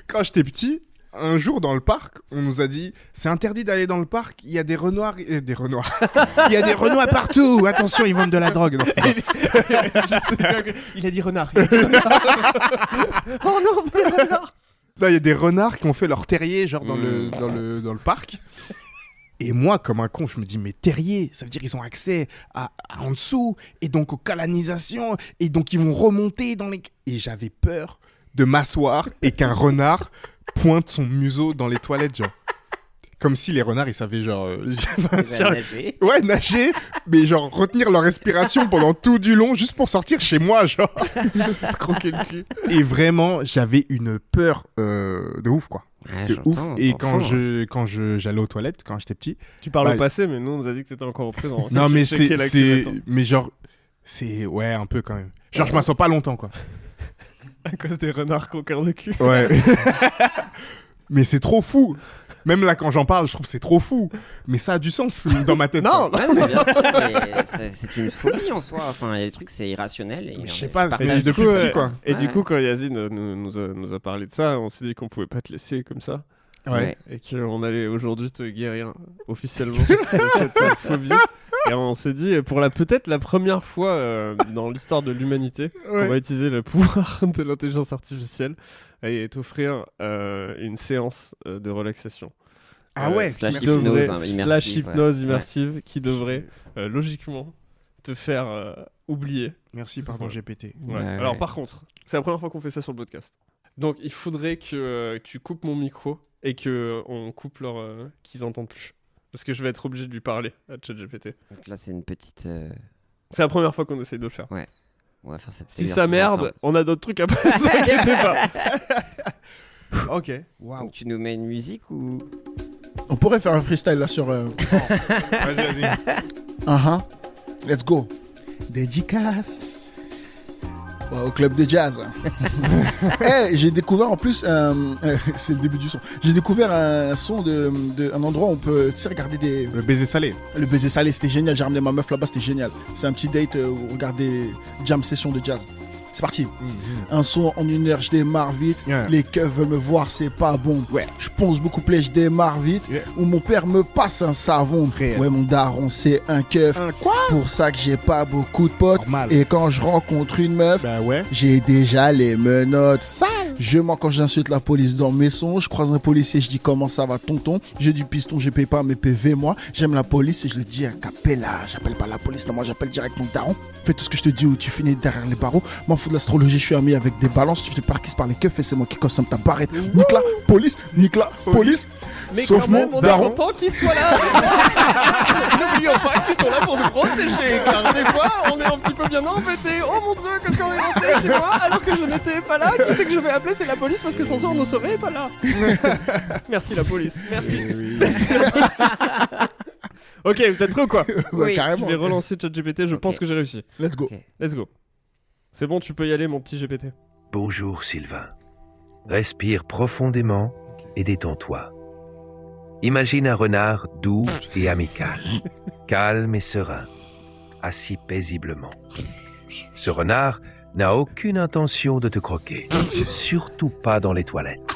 Quand j'étais petit, un jour dans le parc, on nous a dit c'est interdit d'aller dans le parc. Il y a des renards, il y a des renards partout. Attention, ils vendent de la drogue. Non, c'est pas ça. Il a dit renard. Non, il y a des renards qui ont fait leur terrier genre dans le parc. Et moi, comme un con, je me dis, mais terrier, ça veut dire qu'ils ont accès à en dessous, et donc aux canalisations, et donc ils vont remonter dans les... Et j'avais peur de m'asseoir et qu'un renard pointe son museau dans les toilettes, genre. Comme si les renards, ils savaient, genre... Il va nager. Ouais, nager, mais genre retenir leur respiration pendant tout du long, juste pour sortir chez moi, genre. Croquer le cul. Et vraiment, j'avais une peur de ouf, quoi. Ouais, De j'entends, ouf. Et t'en fous, quand j'allais aux toilettes, quand j'étais petit... Tu parles Bah, au passé, mais nous, on nous a dit que c'était encore au présent. Non, mais J'ai checké la c'est... cuvette, hein. Mais genre... C'est... Ouais, un peu quand même. Genre, je m'assois pas longtemps, quoi. À cause des renards croqueurs de cul. Ouais. Mais c'est trop fou. Même là, quand j'en parle, je trouve que c'est trop fou. Mais ça a du sens dans ma tête. Non, quoi. Ouais, mais bien sûr, mais c'est une phobie en soi. Enfin, il y a des trucs, c'est irrationnel. Et Mais je sais pas, partage. mais depuis petit, quoi. Et Ouais. du coup, quand Yazid nous a parlé de ça, on s'est dit qu'on pouvait pas te laisser comme ça. Ouais. Et qu'on allait aujourd'hui te guérir officiellement de cette phobie. Et on s'est dit, peut-être la première fois dans l'histoire de l'humanité, on va utiliser le pouvoir de l'intelligence artificielle et t'offrir une séance de relaxation. Ah ouais, slash merci. hypnose, Devrait- immersive, slash ouais. hypnose Ouais. immersive qui devrait logiquement te faire oublier. Merci, pardon, GPT. Ouais. Ouais, Alors ouais. par contre, c'est la première fois qu'on fait ça sur le podcast. Donc il faudrait que tu coupes mon micro et que on coupe leur qu'ils entendent plus. Parce que je vais être obligé de lui parler à ChatGPT. Donc là, c'est une petite. C'est la première fois qu'on essaye de le faire. On va faire cette Si ça merde, ensemble. on a d'autres trucs à faire. Ne vous inquiétez pas. Ok. Donc, tu nous mets une musique ou. On pourrait faire un freestyle là sur. Vas-y. Let's go. Dédicace. Ouais, au club de jazz. J'ai découvert en plus, c'est le début du son. J'ai découvert un son un endroit où on peut, tu sais, regarder des. Le baiser salé. Le baiser salé, c'était génial. J'ai ramené ma meuf là-bas, c'était génial. C'est un petit date où on regarde des jam sessions de jazz. C'est parti. Un son en 1 heure, je démarre vite. Yeah. Les keufs veulent me voir, c'est pas bon. Ouais. Je pense beaucoup plus, je démarre vite. Yeah. Ou mon père me passe un savon. Réel. Ouais, mon daron, c'est un keuf. Un quoi? Pour ça que j'ai pas beaucoup de potes. Normal. Et quand je rencontre une meuf, Bah ouais. j'ai déjà les menottes. Je mens quand j'insulte la police dans mes sons. Je croise un policier, je dis comment ça va tonton. J'ai du piston, je paye pas mes PV moi. J'aime la police et je le dis à capella. J'appelle pas la police, non moi j'appelle direct mon daron. Fais tout ce que je te dis ou tu finis derrière les barreaux. M'en fous de l'astrologie, je suis ami avec des balances. Tu te parquises par les keufs et c'est moi qui consomme ta barrette. Nique la police, nique la police. Mais Sauf quand même, mon on est daron. content qu'ils soient là. N'oublions pas qu'ils sont là pour nous protéger. Car des fois, on est un petit peu bien embêtés. Oh mon dieu, qu'est-ce qu'on est rentré chez moi alors que je n'étais pas là. Qui c'est que je vais appeler? C'est la police parce que sans ça, on ne serait pas là. Merci la police. Merci. Merci la police. Ok, vous êtes prêts ou quoi? Ouais, Oui, Je carrément. vais relancer ChatGPT. Je pense que j'ai réussi. Let's go. Ok. Let's go. C'est bon, tu peux y aller, mon petit GPT. Bonjour Sylvain. Respire profondément et détends-toi. Imagine un renard doux et amical, calme et serein, assis paisiblement. Ce renard n'a aucune intention de te croquer, surtout pas dans les toilettes.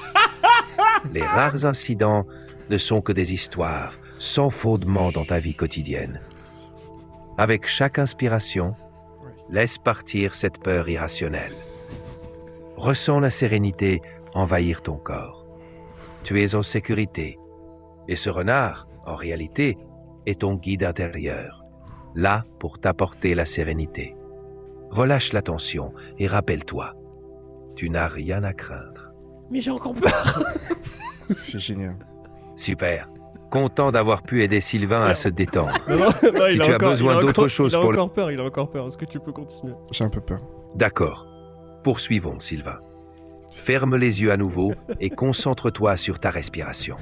Les rares incidents ne sont que des histoires sans fondement dans ta vie quotidienne. Avec chaque inspiration, laisse partir cette peur irrationnelle. Ressens la sérénité envahir ton corps. Tu es en sécurité. Et ce renard, en réalité, est ton guide intérieur, là pour t'apporter la sérénité. Relâche la tension et rappelle-toi, tu n'as rien à craindre. Mais j'ai encore peur. C'est génial. Super. Content d'avoir pu aider Sylvain à se détendre. Non, Si tu as besoin d'autre chose pour Il a encore peur, il a encore peur. Est-ce que tu peux continuer? J'ai un peu peur. D'accord. Poursuivons, Sylvain. Ferme les yeux à nouveau et concentre-toi sur ta respiration.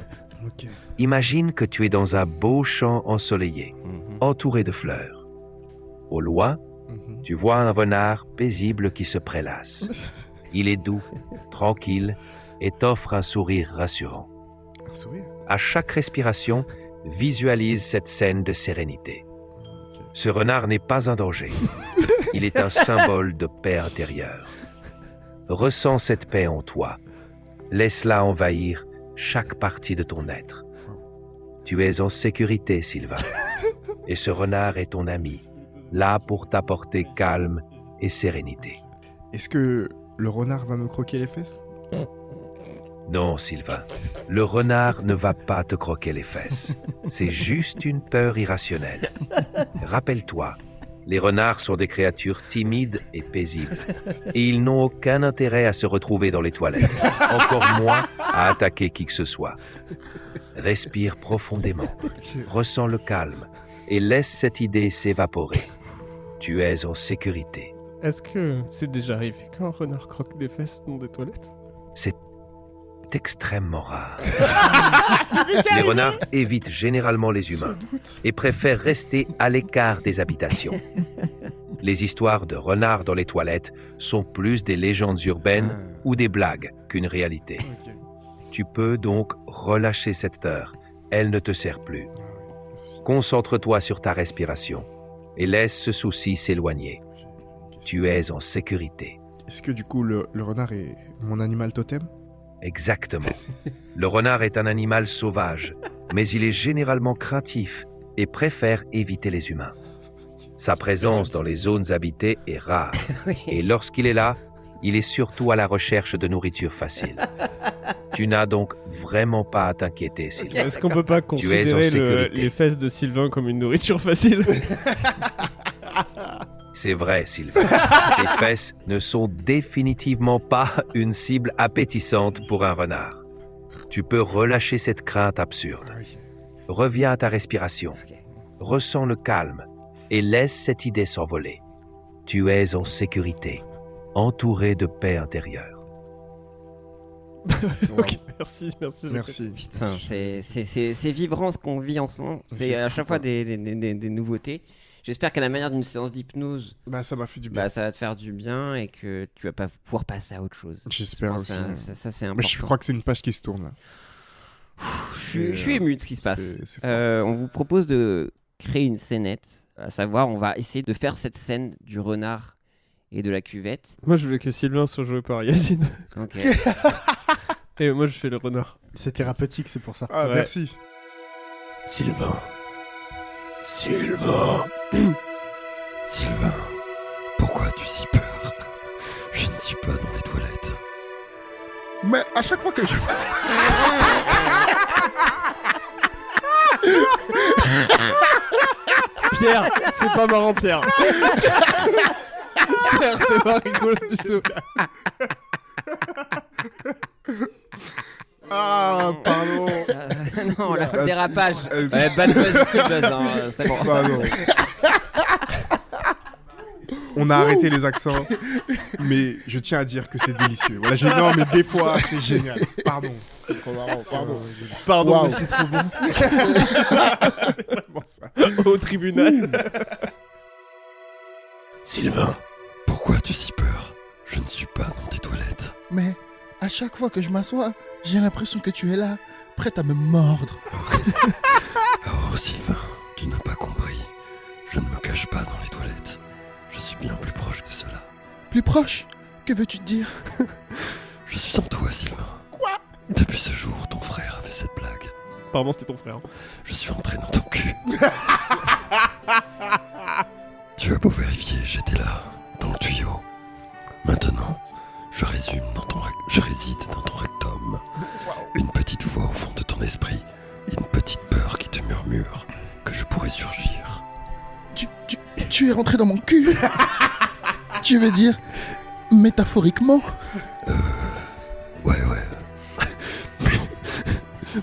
Ok. Imagine que tu es dans un beau champ ensoleillé, entouré de fleurs. Au loin, tu vois un renard paisible qui se prélasse. Il est doux, tranquille et t'offre un sourire rassurant. Un sourire. À chaque respiration, visualise cette scène de sérénité. Ce renard n'est pas un danger. Il est un symbole de paix intérieure. Ressens cette paix en toi. Laisse-la envahir chaque partie de ton être. Tu es en sécurité, Sylvain. Et ce renard est ton ami, là pour t'apporter calme et sérénité. Est-ce que le renard va me croquer les fesses? Non, Sylvain, le renard ne va pas te croquer les fesses. C'est juste une peur irrationnelle. Rappelle-toi, les renards sont des créatures timides et paisibles. Et ils n'ont aucun intérêt à se retrouver dans les toilettes, encore moins à attaquer qui que ce soit. Respire profondément, ressens le calme et laisse cette idée s'évaporer. Tu es en sécurité. Est-ce que c'est déjà arrivé qu'un renard croque des fesses dans des toilettes? C'est extrêmement rare. Les renards évitent généralement les humains et préfèrent rester à l'écart des habitations. Les histoires de renards dans les toilettes sont plus des légendes urbaines ou des blagues qu'une réalité. Tu peux donc relâcher cette peur. Elle ne te sert plus. Concentre-toi sur ta respiration et laisse ce souci s'éloigner. Tu es en sécurité. Est-ce que du coup le renard est mon animal totem? Exactement. Le renard est un animal sauvage, mais il est généralement craintif et préfère éviter les humains. Sa présence dans les zones habitées est rare, et lorsqu'il est là, il est surtout à la recherche de nourriture facile. Tu n'as donc vraiment pas à t'inquiéter, Sylvain. Est-ce qu'on peut pas es en considérer sécurité. les fesses de Sylvain comme une nourriture facile? C'est vrai, Sylvain. Les fesses ne sont définitivement pas une cible appétissante pour un renard. Tu peux relâcher cette crainte absurde. Reviens à ta respiration. Ok. Ressens le calme et laisse cette idée s'envoler. Tu es en sécurité, entouré de paix intérieure. Ok, merci. Merci. Putain, c'est vibrant ce qu'on vit en ce moment. C'est à fou, chaque fois quoi. des nouveautés. J'espère qu'à la manière d'une séance d'hypnose, Bah, ça m'a fait du bien. bah, ça va te faire du bien et que tu vas pas pouvoir passer à autre chose. J'espère Je aussi. pense que ça, c'est Mais important. je crois que c'est une page qui se tourne là. Je suis ému de ce qui se passe. C'est fort. On vous propose de créer une scénette. À savoir, on va essayer de faire cette scène du renard et de la cuvette. Moi, je voulais que Sylvain soit joué par Yacine. Ok. Et moi, je fais le renard. C'est thérapeutique, c'est pour ça. Ah, Ouais. merci. Sylvain. Sylvain. Sylvain, pourquoi as-tu si peur? Je ne suis pas dans les toilettes. Mais à chaque fois que je... Pierre, c'est pas marrant, Pierre. Pierre, c'est pas rigolo du tout. Ah, pardon. Non, le dérapage. Euh, Ouais, bad buzz, petit buzz, hein, c'est bon. Pardon. On a arrêté les accents, mais je tiens à dire que c'est délicieux. Voilà, non, mais des fois, c'est génial. Pardon. C'est trop marrant, pardon. Pardon, Waouh. mais c'est trop bon. C'est vraiment ça. Au tribunal. Sylvain, pourquoi as-tu si peur? Je ne suis pas dans tes toilettes. Mais à chaque fois que je m'assois, j'ai l'impression que tu es là, prête à me mordre. Oh Sylvain, tu n'as pas compris. Je ne me cache pas dans les toilettes. Je suis bien plus proche que cela. Plus proche? Que veux-tu te dire? Je suis en toi, Sylvain. Quoi? Depuis ce jour, ton frère a fait cette blague. Apparemment, c'était ton frère. Je suis entré dans ton cul. Tu as beau vérifier, j'étais là, dans le tuyau. Maintenant, je réside dans ton rectum. Une petite voix au fond de ton esprit, une petite peur qui te murmure que je pourrais surgir. Tu es rentré dans mon cul? Tu veux dire métaphoriquement? Ouais.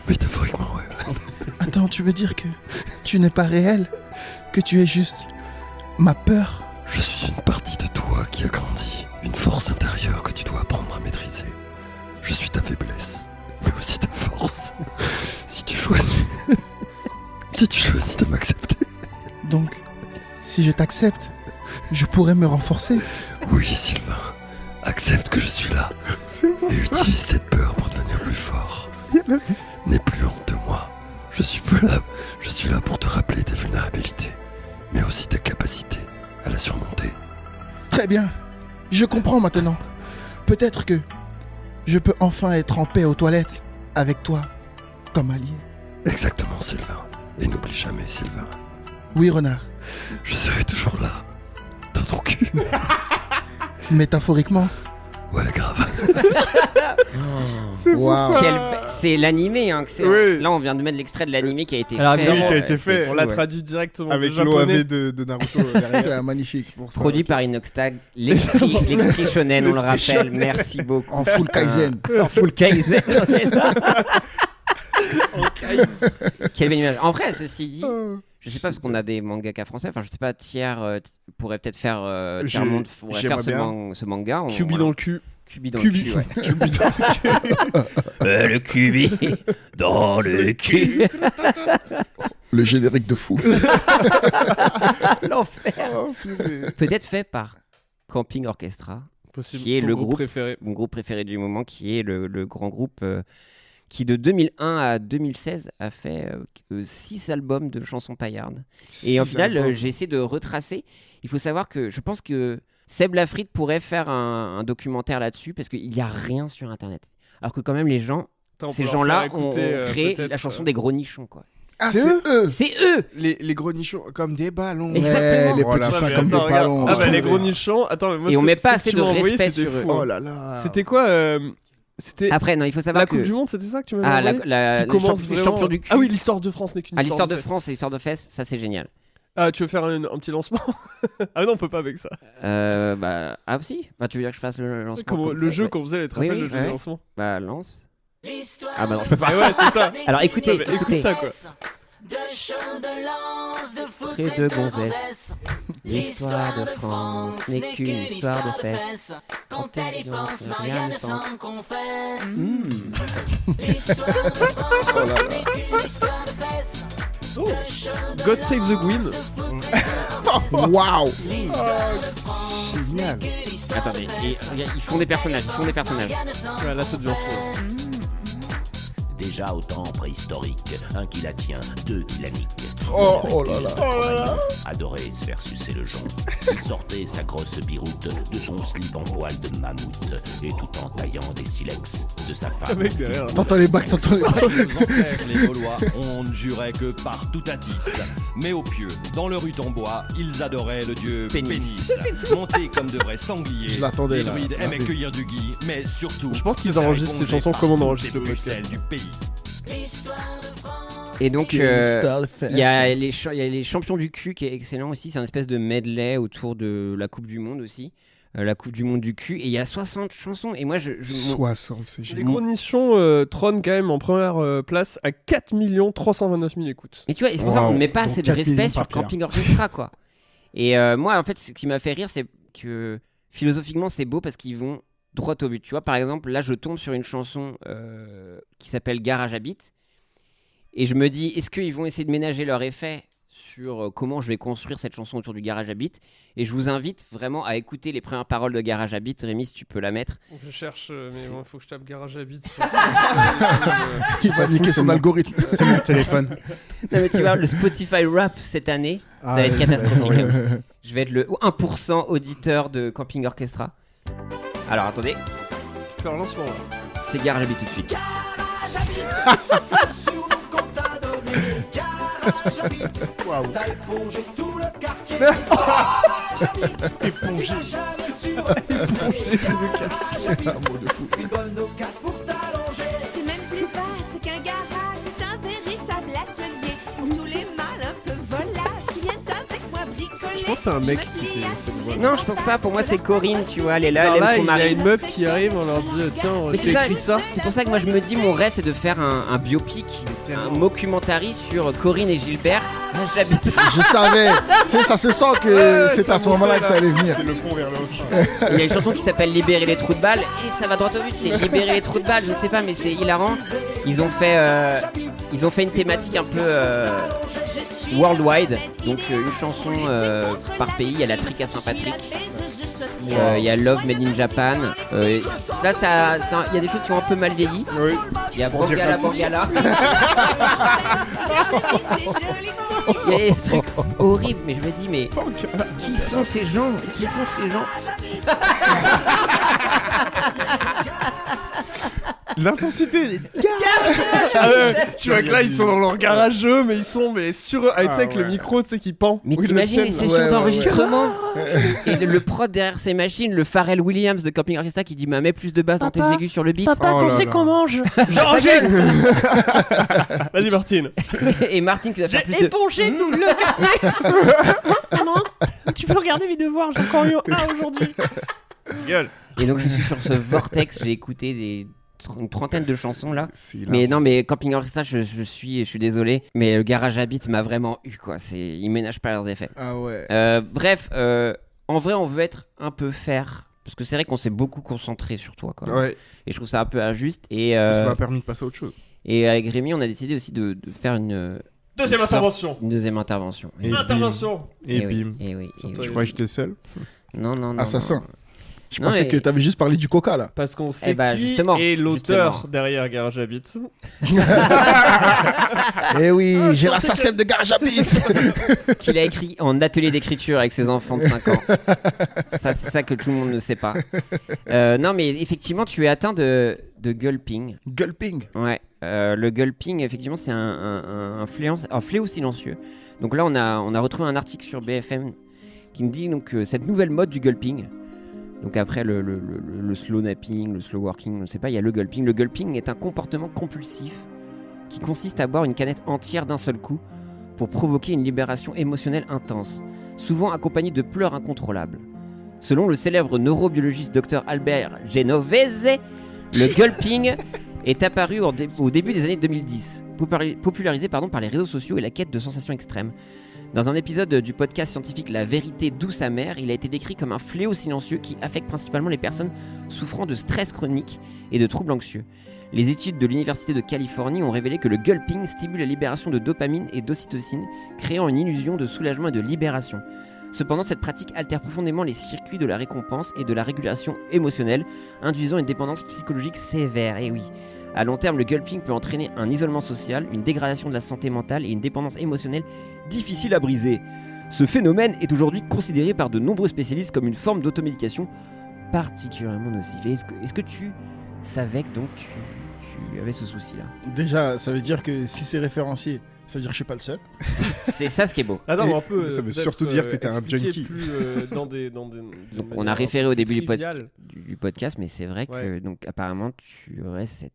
Métaphoriquement, ouais. Attends, tu veux dire que tu n'es pas réel? Que tu es juste ma peur? Je suis une partie de toi qui a grandi, une force intérieure que tu dois apprendre à maîtriser. Je suis ta faiblesse, mais aussi ta force. Si tu choisis de m'accepter. Donc, si je t'accepte, je pourrais me renforcer. Oui, Sylvain, accepte que je suis là et utilise cette peur pour devenir plus fort. N'aie plus honte de moi. Je suis là pour te rappeler tes vulnérabilités, mais aussi ta capacité à la surmonter. Très bien, je comprends maintenant. Peut-être que je peux enfin être en paix aux toilettes avec toi, comme allié. Exactement, Sylvain. Et n'oublie jamais, Sylvain, Oui, renard. je serai toujours là, dans ton cul. Métaphoriquement. Ouais, grave. C'est pour Wow. ça. C'est l'animé, hein, que c'est. Oui. Là, on vient de mettre l'extrait de l'animé qui a été Alors, fait. oui, qui a été fait. c'est On fou, l'a ouais. traduit directement Avec du japonais. l'OAV de Naruto derrière. C'est magnifique. Pour ça. Produit par Inoxtag, l'esprit shonen, on le L'esprit rappelle. shonen. Merci beaucoup. En full Kaizen. En full Kaizen, on est là. Quelle belle image. En vrai, ceci dit, je sais pas parce qu'on a des mangaka français. Enfin, je sais pas. Thiers pourrait peut-être faire. Thiers Monde pourrait faire j'aimerais ce manga. On- Cubi voilà. dans le cul. Cubi dans Cubi. le cul. Ouais. Le cubi dans le cul. Le générique de fou. L'enfer. Peut-être fait par Camping Orchestra, Possible. Qui est Ton le groupe groupe préféré. mon groupe préféré du moment, qui est le grand groupe qui de 2001 à 2016 a fait 6 albums de chansons paillardes. Et au final, j'ai essayé de retracer. Il faut savoir que je pense que Seb Lafrite pourrait faire un documentaire là-dessus parce qu'il n'y a rien sur Internet. Alors que quand même les gens, Attends, on ces peut leur gens-là faire ont écouter, créé peut-être, la chanson des gros nichons, quoi. Ah, C'est c'est eux. C'est eux. Les gros nichons comme des ballons. Exactement. Les Voilà. petits Ah, seins mais comme des attends, regarde. ballons. Ah bah les Ouais. gros nichons. Attends, mais moi, Et on ce- met pas ce assez que tu de m'as envoyé, respect c'était sur eux. fou, Oh hein. là là. C'était quoi C'était Après, non, il faut savoir la que Coupe du Monde, c'était ça que tu m'avais ah, envoyé la Qui commence les vraiment- champions du cul. Ah oui, l'histoire de France n'est qu'une Ah, l'histoire de de France et l'histoire de fesses, ça c'est génial. Ah, tu veux faire un petit lancement? Ah non, on peut pas avec ça. Ah si. Bah tu veux dire que je fasse le lancement Comme comme le ça, jeu ouais. qu'on faisait, tu te Oui, rappelles oui, le jeu ouais. de lancement? Bah lance. Ah bah non, je peux pas. Ah ouais, c'est ça. Alors écoutez, Ouais, bah, écoute ça quoi. Près de gonzesse. L'histoire de France n'est qu'une histoire de fesses. Quand elle y pense, rien ne s'en confesse. L'histoire de France n'est qu'une histoire de fesses. Oh, God Save the Queen. Waouh. Génial. Attendez, ils font des personnages, Ouais, là, ça devient fou. Déjà au temps préhistorique, un qui la tient, deux qui la niquent. Oh là là. Adorait se faire sucer le jonc. Il sortait sa grosse biroute de son slip en poil de mammouth et tout en taillant des silex de sa femme. Mec derrière. T'entends les bacs, t'entends les bacs. Nos ancêtres, les Gaulois, on ne jurait que par tout à tisse. Mais au pieu, dans le rutambois, ils adoraient le dieu Pénis. Montés comme de vrais sangliers, Je l'attendais, les là. druides aimaient cueillir du gui, mais surtout... Je pense qu'ils se faire enregistrent ces éponger chansons par comme on toutes enregistre les le podcast. Bruxelles du pays. Et donc, Histoire de fesses. il y a les champions du cul qui est excellent aussi. C'est un espèce de medley autour de la Coupe du Monde aussi. La Coupe du Monde du cul. Et il y a 60 chansons. Et moi, 60, c'est Les génial. gros nichons trônent quand même en première place à 4 329 000 écoutes. Mais tu vois, et c'est pour ça qu'on ne met pas Donc assez de 4 respect millions sur par Pierre. Camping Orchestra, quoi. Et moi, en fait, ce qui m'a fait rire, c'est que philosophiquement, c'est beau parce qu'ils vont droit au but. Tu vois, par exemple, là, je tombe sur une chanson qui s'appelle Garage à Beat. Et je me dis, est-ce qu'ils vont essayer de ménager leur effet sur comment je vais construire cette chanson autour du Garage à Beat? Et je vous invite vraiment à écouter les premières paroles de Garage à Beat. Rémi, si tu peux la mettre. Je cherche, mais il faut que je tape Garage à Beat. Il va niquer son algorithme. C'est mon téléphone. Non, mais tu vois, le Spotify Rap cette année, ça va être catastrophique. Je vais être le 1% auditeur de Camping Orchestra. Alors attendez, Tu fais un lancement là. c'est Garage à Beat tout de suite. Waouh. Épongé. C'est même plus vaste qu'un garage, c'est un véritable atelier pour tous les malins peu volages qui viennent avec moi bricoler. Je pense que c'est un mec qui fait cette voix. Non, je pense pas, pour moi c'est Corinne, tu vois, elle est là, Genre elle là, aime son il y a mari. une meuf qui arrive, on leur dit tiens, Mais c'est écrit ça. c'est pour ça que moi je me dis mon rêve c'est de faire un biopic, un mockumentary sur Corinne et Gilbert. J'habite. Je savais. Tu sais, ça se sent que c'est à ce moment-là que ça allait venir. C'est le pont vers le haut. Il y a une chanson qui s'appelle Libérer les trous de balles et ça va droit au but, c'est Libérer les trous de balles, je ne sais pas mais c'est hilarant. Ils ont fait une thématique un peu worldwide, donc une chanson par pays, il y a la Trique à Saint-Patrick. Il y a Love Made in Japan. Il y a des choses qui ont un peu mal vieilli. Oui. Il y a Pour dire Bangala raciste. Bangala. Il y a des trucs horribles, mais je me dis, mais qui sont ces gens? Qui sont ces gens? L'intensité. Ah ouais, tu vois que là, ils sont dans leur garage, eux, mais ils sont sur eux. Ah, tu sais, avec le ouais. micro, tu sais, qui pend. Mais Où ils le t'imagines les tiennent, là. sessions Ouais, d'enregistrement et le prod derrière ces machines, le Pharrell Williams de Camping Orchestra qui dit mets plus de basse dans tes Papa, aigus sur le beat. Papa, Oh qu'on là sait là. qu'on mange. J'enregistre. Vas-y, Martine. Et Martine qui va faire plus de. Épongé tout le quartier. Maman, tu peux regarder mes devoirs, j'ai encore eu un aujourd'hui. Gueule. Et donc je suis sur ce vortex, j'ai écouté une trentaine de chansons là. C'est hilarant. Mais non, mais Camping Orchestra, je suis désolé, mais le Garage à Beat m'a vraiment eu quoi. Ils ménagent pas leurs effets. Ah ouais. Bref, en vrai, on veut être un peu fair. Parce que c'est vrai qu'on s'est beaucoup concentré sur toi. Quoi. Ouais, Et je trouve ça un peu injuste. Et, ça m'a permis de passer à autre chose. et avec Rémi, on a décidé aussi de faire une Deuxième intervention. deuxième intervention. Et bim. Intervention. Et oui, bim. et oui, et Surtout oui. Je croyais que j'étais seul. Non, non, non. Assassin. non. Je Non, pensais mais- que t'avais juste parlé du coca là. Parce qu'on sait bah, qui justement, est l'auteur justement. derrière Garage à Beat. Eh oui, j'ai la SACEM de Garage à Beat. Qu'il a écrit en atelier d'écriture avec ses enfants de 5 ans. Ça, c'est ça que tout le monde ne sait pas. Non, mais effectivement, tu es atteint de gulping. Gulping. Ouais. Le gulping, effectivement, c'est un fléau silencieux. Donc là, on a retrouvé un article sur BFM qui nous dit donc cette nouvelle mode du gulping. Donc après le slow napping, le slow working, on ne sait pas, il y a le gulping. Le gulping est un comportement compulsif qui consiste à boire une canette entière d'un seul coup pour provoquer une libération émotionnelle intense, souvent accompagnée de pleurs incontrôlables. Selon le célèbre neurobiologiste Dr Albert Genovese, le gulping est apparu au début des années 2010, popularisé par les réseaux sociaux et la quête de sensations extrêmes. Dans un épisode du podcast scientifique La Vérité douce amère, il a été décrit comme un fléau silencieux qui affecte principalement les personnes souffrant de stress chronique et de troubles anxieux. Les études de l'Université de Californie ont révélé que le gulping stimule la libération de dopamine et d'ocytocine, créant une illusion de soulagement et de libération. Cependant, cette pratique altère profondément les circuits de la récompense et de la régulation émotionnelle, induisant une dépendance psychologique sévère. Et oui, à long terme, le gulping peut entraîner un isolement social, une dégradation de la santé mentale et une dépendance émotionnelle difficile à briser. Ce phénomène est aujourd'hui considéré par de nombreux spécialistes comme une forme d'automédication particulièrement nocive. Est-ce que tu savais que donc tu avais ce souci-là? Déjà, ça veut dire que si c'est référencié, ça veut dire que je suis pas le seul. C'est ça ce qui est beau. Ah non, on peut, ça veut surtout dire que t'es un junkie. Plus, dans des donc on a référé au début du podcast, mais c'est vrai que Ouais. donc apparemment tu aurais cette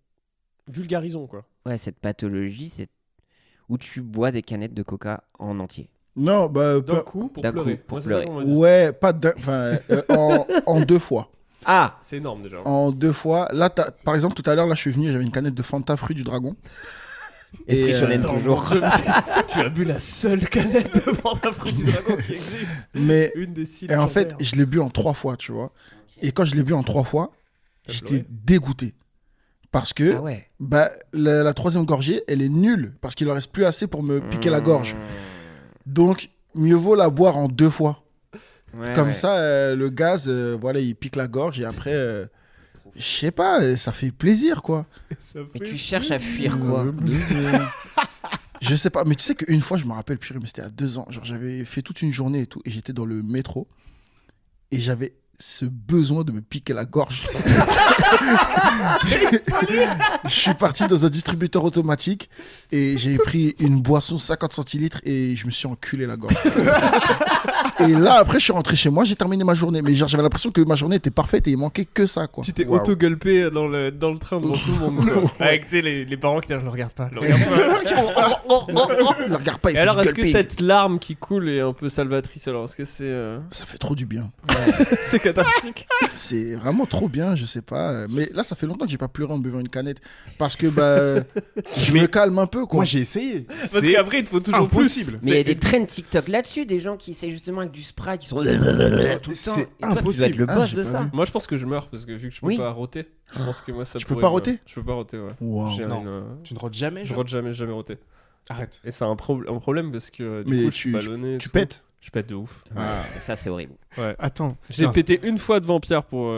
Vulgarisons, quoi. cette pathologie, où tu bois des canettes de coca en entier. Non, bah, D'un coup, pour D'un pleurer. coup, pour Moi, c'est ça pleurer. qu'on m'a dit. ouais, pas en 2 fois. Ah, C'est énorme déjà. En 2 fois. Là, par exemple, tout à l'heure, là, je suis venu, j'avais une canette de Fanta fruit du dragon. esprit shonen Attends, toujours. mon Dieu, tu as bu la seule canette de Fanta Fruit du Dragon qui existe. Mais Une des 6 et en fait, je l'ai bu en 3 fois, tu vois. Et quand je l'ai bu en 3 fois, T'as j'étais pleuré dégoûté. Parce que Ah ouais. bah, la troisième gorgée, elle est nulle. Parce qu'il en reste plus assez pour me piquer la gorge. Donc, mieux vaut la boire en 2 fois. Ouais, Comme ouais. ça, le gaz, voilà, il pique la gorge. Et après, je sais pas, ça fait plaisir, quoi. Mais tu cherches à fuir quoi? Je sais pas, mais tu sais qu'une fois, je me rappelle, purée, mais c'était à 2 ans. Genre, j'avais fait toute une journée et tout. Et j'étais dans le métro. Et j'avais ce besoin de me piquer la gorge. Je suis parti dans un distributeur automatique et j'ai pris une boisson 50 centilitres et je me suis enculé la gorge. Et là, après, je suis rentré chez moi, j'ai terminé ma journée. Mais genre, j'avais l'impression que ma journée était parfaite et il manquait que ça, quoi. Tu t'es Waouh. auto-gulpé dans le train devant tout le monde. quoi. Avec tu sais, les parents qui disent, je le regarde pas. Le regarde pas. Ne regarde pas, il Et faut alors, du est-ce que gulping. cette larme qui coule est un peu salvatrice? Alors, est-ce que c'est Ça fait trop du bien. c'est cathartique? C'est vraiment trop bien, je sais pas. Mais là, ça fait longtemps que j'ai pas pleuré en buvant une canette. Parce que, bah, je me calme un peu, quoi. Moi, j'ai essayé. Parce C'est qu'après, il te faut toujours impossible. plus. Mais il y a C'est- des trends TikTok là-dessus, des gens qui essaient justement avec du Sprite, qui sont tout le temps. C'est Et toi, tu dois être le Ah, boss j'ai de pas ça. vu. Moi, je pense que je meurs parce que vu que je peux Oui. pas roter, je pense que moi ça Tu peux pourrait pas me- roter? Je peux pas roter, ouais. Waouh. J'ai Non. une, Tu ne rotes jamais, Je genre rote jamais roter. Arrête. Et c'est un problème parce que du Mais coup, je suis ballonné. tu tout. pètes. Je pète de ouf. Ah. Et ça, c'est horrible. Ouais. Attends. J'ai Non, pété une fois devant Pierre pour.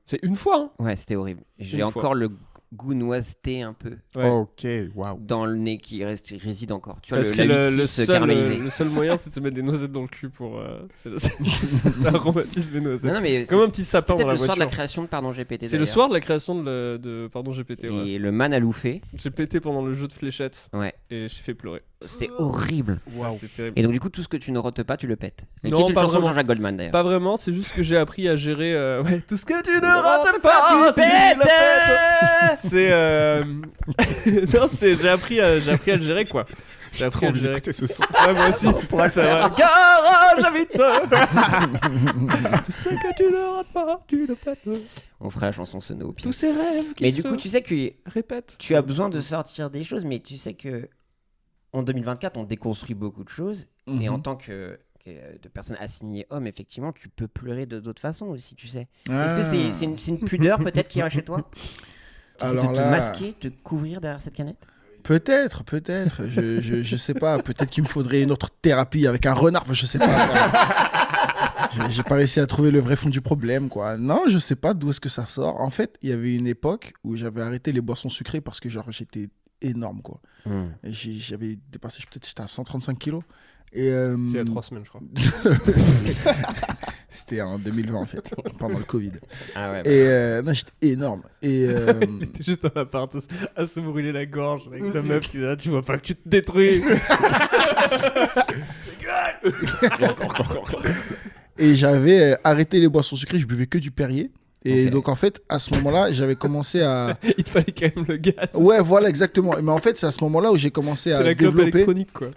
C'est une fois, hein. Ouais, c'était horrible. J'ai Une encore le goût noiseté un peu Ouais. Ok, waouh. dans le nez qui réside encore. Tu vois, Parce que la le 8-6 seul, caramélisé. le seul moyen, c'est de se mettre des noisettes dans le cul pour. C'est un romantisme des noisettes. Non, non, mais Comme un petit sapin c'était dans la le soir de la voiture. création de Pardon GPT. C'est le soir de la création de Pardon GPT. Ouais. Et le man a louffé. J'ai pété pendant le jeu de fléchettes Ouais. et j'ai fait pleurer. C'était horrible. Waouh. C'était terrible. Et donc, du coup, tout ce que tu ne rotes pas, tu le pètes. Et Non, qui est une pas chanson de vraiment. Jean-Jacques Goldman d'ailleurs. Pas vraiment, c'est juste que j'ai appris à gérer ouais, tout ce que tu ne rates rates pas, pas, tu tu le pètes. pètes. C'est non, j'ai appris à le gérer quoi. J'ai appris Trop à le envie gérer. d'écouter ce son. Ouais, moi aussi. Ça va. Garage à vite. Tout ce que tu ne rates pas, tu le pètes. On fera la chanson Sono au pire. Tous ces rêves qui Mais du se coup, tu sais que répètent. tu as besoin de sortir des choses, mais tu sais que en 2024, on déconstruit beaucoup de choses. Et en tant que de personne assignée homme, effectivement, tu peux pleurer de d'autres façons aussi, tu sais. Est-ce que c'est une pudeur peut-être qui ira chez toi? Alors de te là- masquer, te couvrir derrière cette canette? Peut-être. Je sais pas. Peut-être qu'il me faudrait une autre thérapie avec un renard. Enfin, je sais pas. J'ai pas réussi à trouver le vrai fond du problème, quoi. Non, je sais pas d'où est-ce que ça sort. En fait, il y avait une époque où j'avais arrêté les boissons sucrées parce que genre j'étais énorme, quoi. Et j'avais dépassé, peut-être j'étais à 135 kilos. Et C'est il y a 3 semaines, je crois. c'était en 2020 en fait, pendant le Covid. Ah ouais. Et non, j'étais énorme. Et T'es juste dans l'appart à se brûler la gorge avec sa meuf qui est là, tu vois pas que tu te détruis. et j'avais arrêté les boissons sucrées, je buvais que du Perrier. Et Ok. donc en fait, à ce moment-là, j'avais commencé à... Il te fallait quand même le gaz. Ouais, voilà, exactement. Mais en fait, c'est à ce moment-là où j'ai commencé à C'est la clope développer électronique quoi.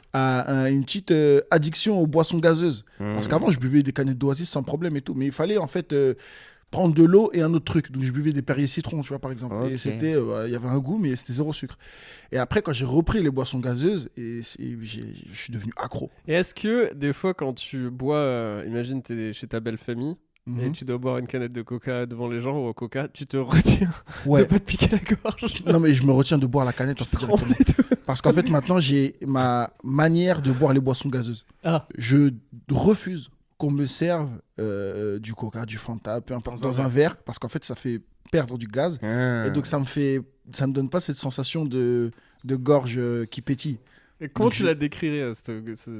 une petite addiction aux boissons gazeuses. Mmh. Parce qu'avant, je buvais des canettes d'Oasis sans problème et tout. Mais il fallait en fait prendre de l'eau et un autre truc. Donc je buvais des Perrier citron, tu vois, par exemple. Ok. Et c'était, il y avait un goût, mais c'était 0 sucre. Et après, quand j'ai repris les boissons gazeuses, je suis devenu accro. Et est-ce que des fois quand tu bois, imagine t'es chez ta belle famille et Mhm. tu dois boire une canette de coca devant les gens ou au coca, tu te retiens Ouais. de pas te piquer la gorge? Non, mais je me retiens de boire la canette en fait directement. Parce qu'en fait, maintenant, j'ai ma manière de boire les boissons gazeuses. Ah. Je refuse qu'on me serve du coca, du Fanta, peu importe, dans un verre, parce qu'en fait, ça fait perdre du gaz. Ah. Et donc, ça me donne pas cette sensation de gorge qui pétille. Et comment Donc, tu la décrirais,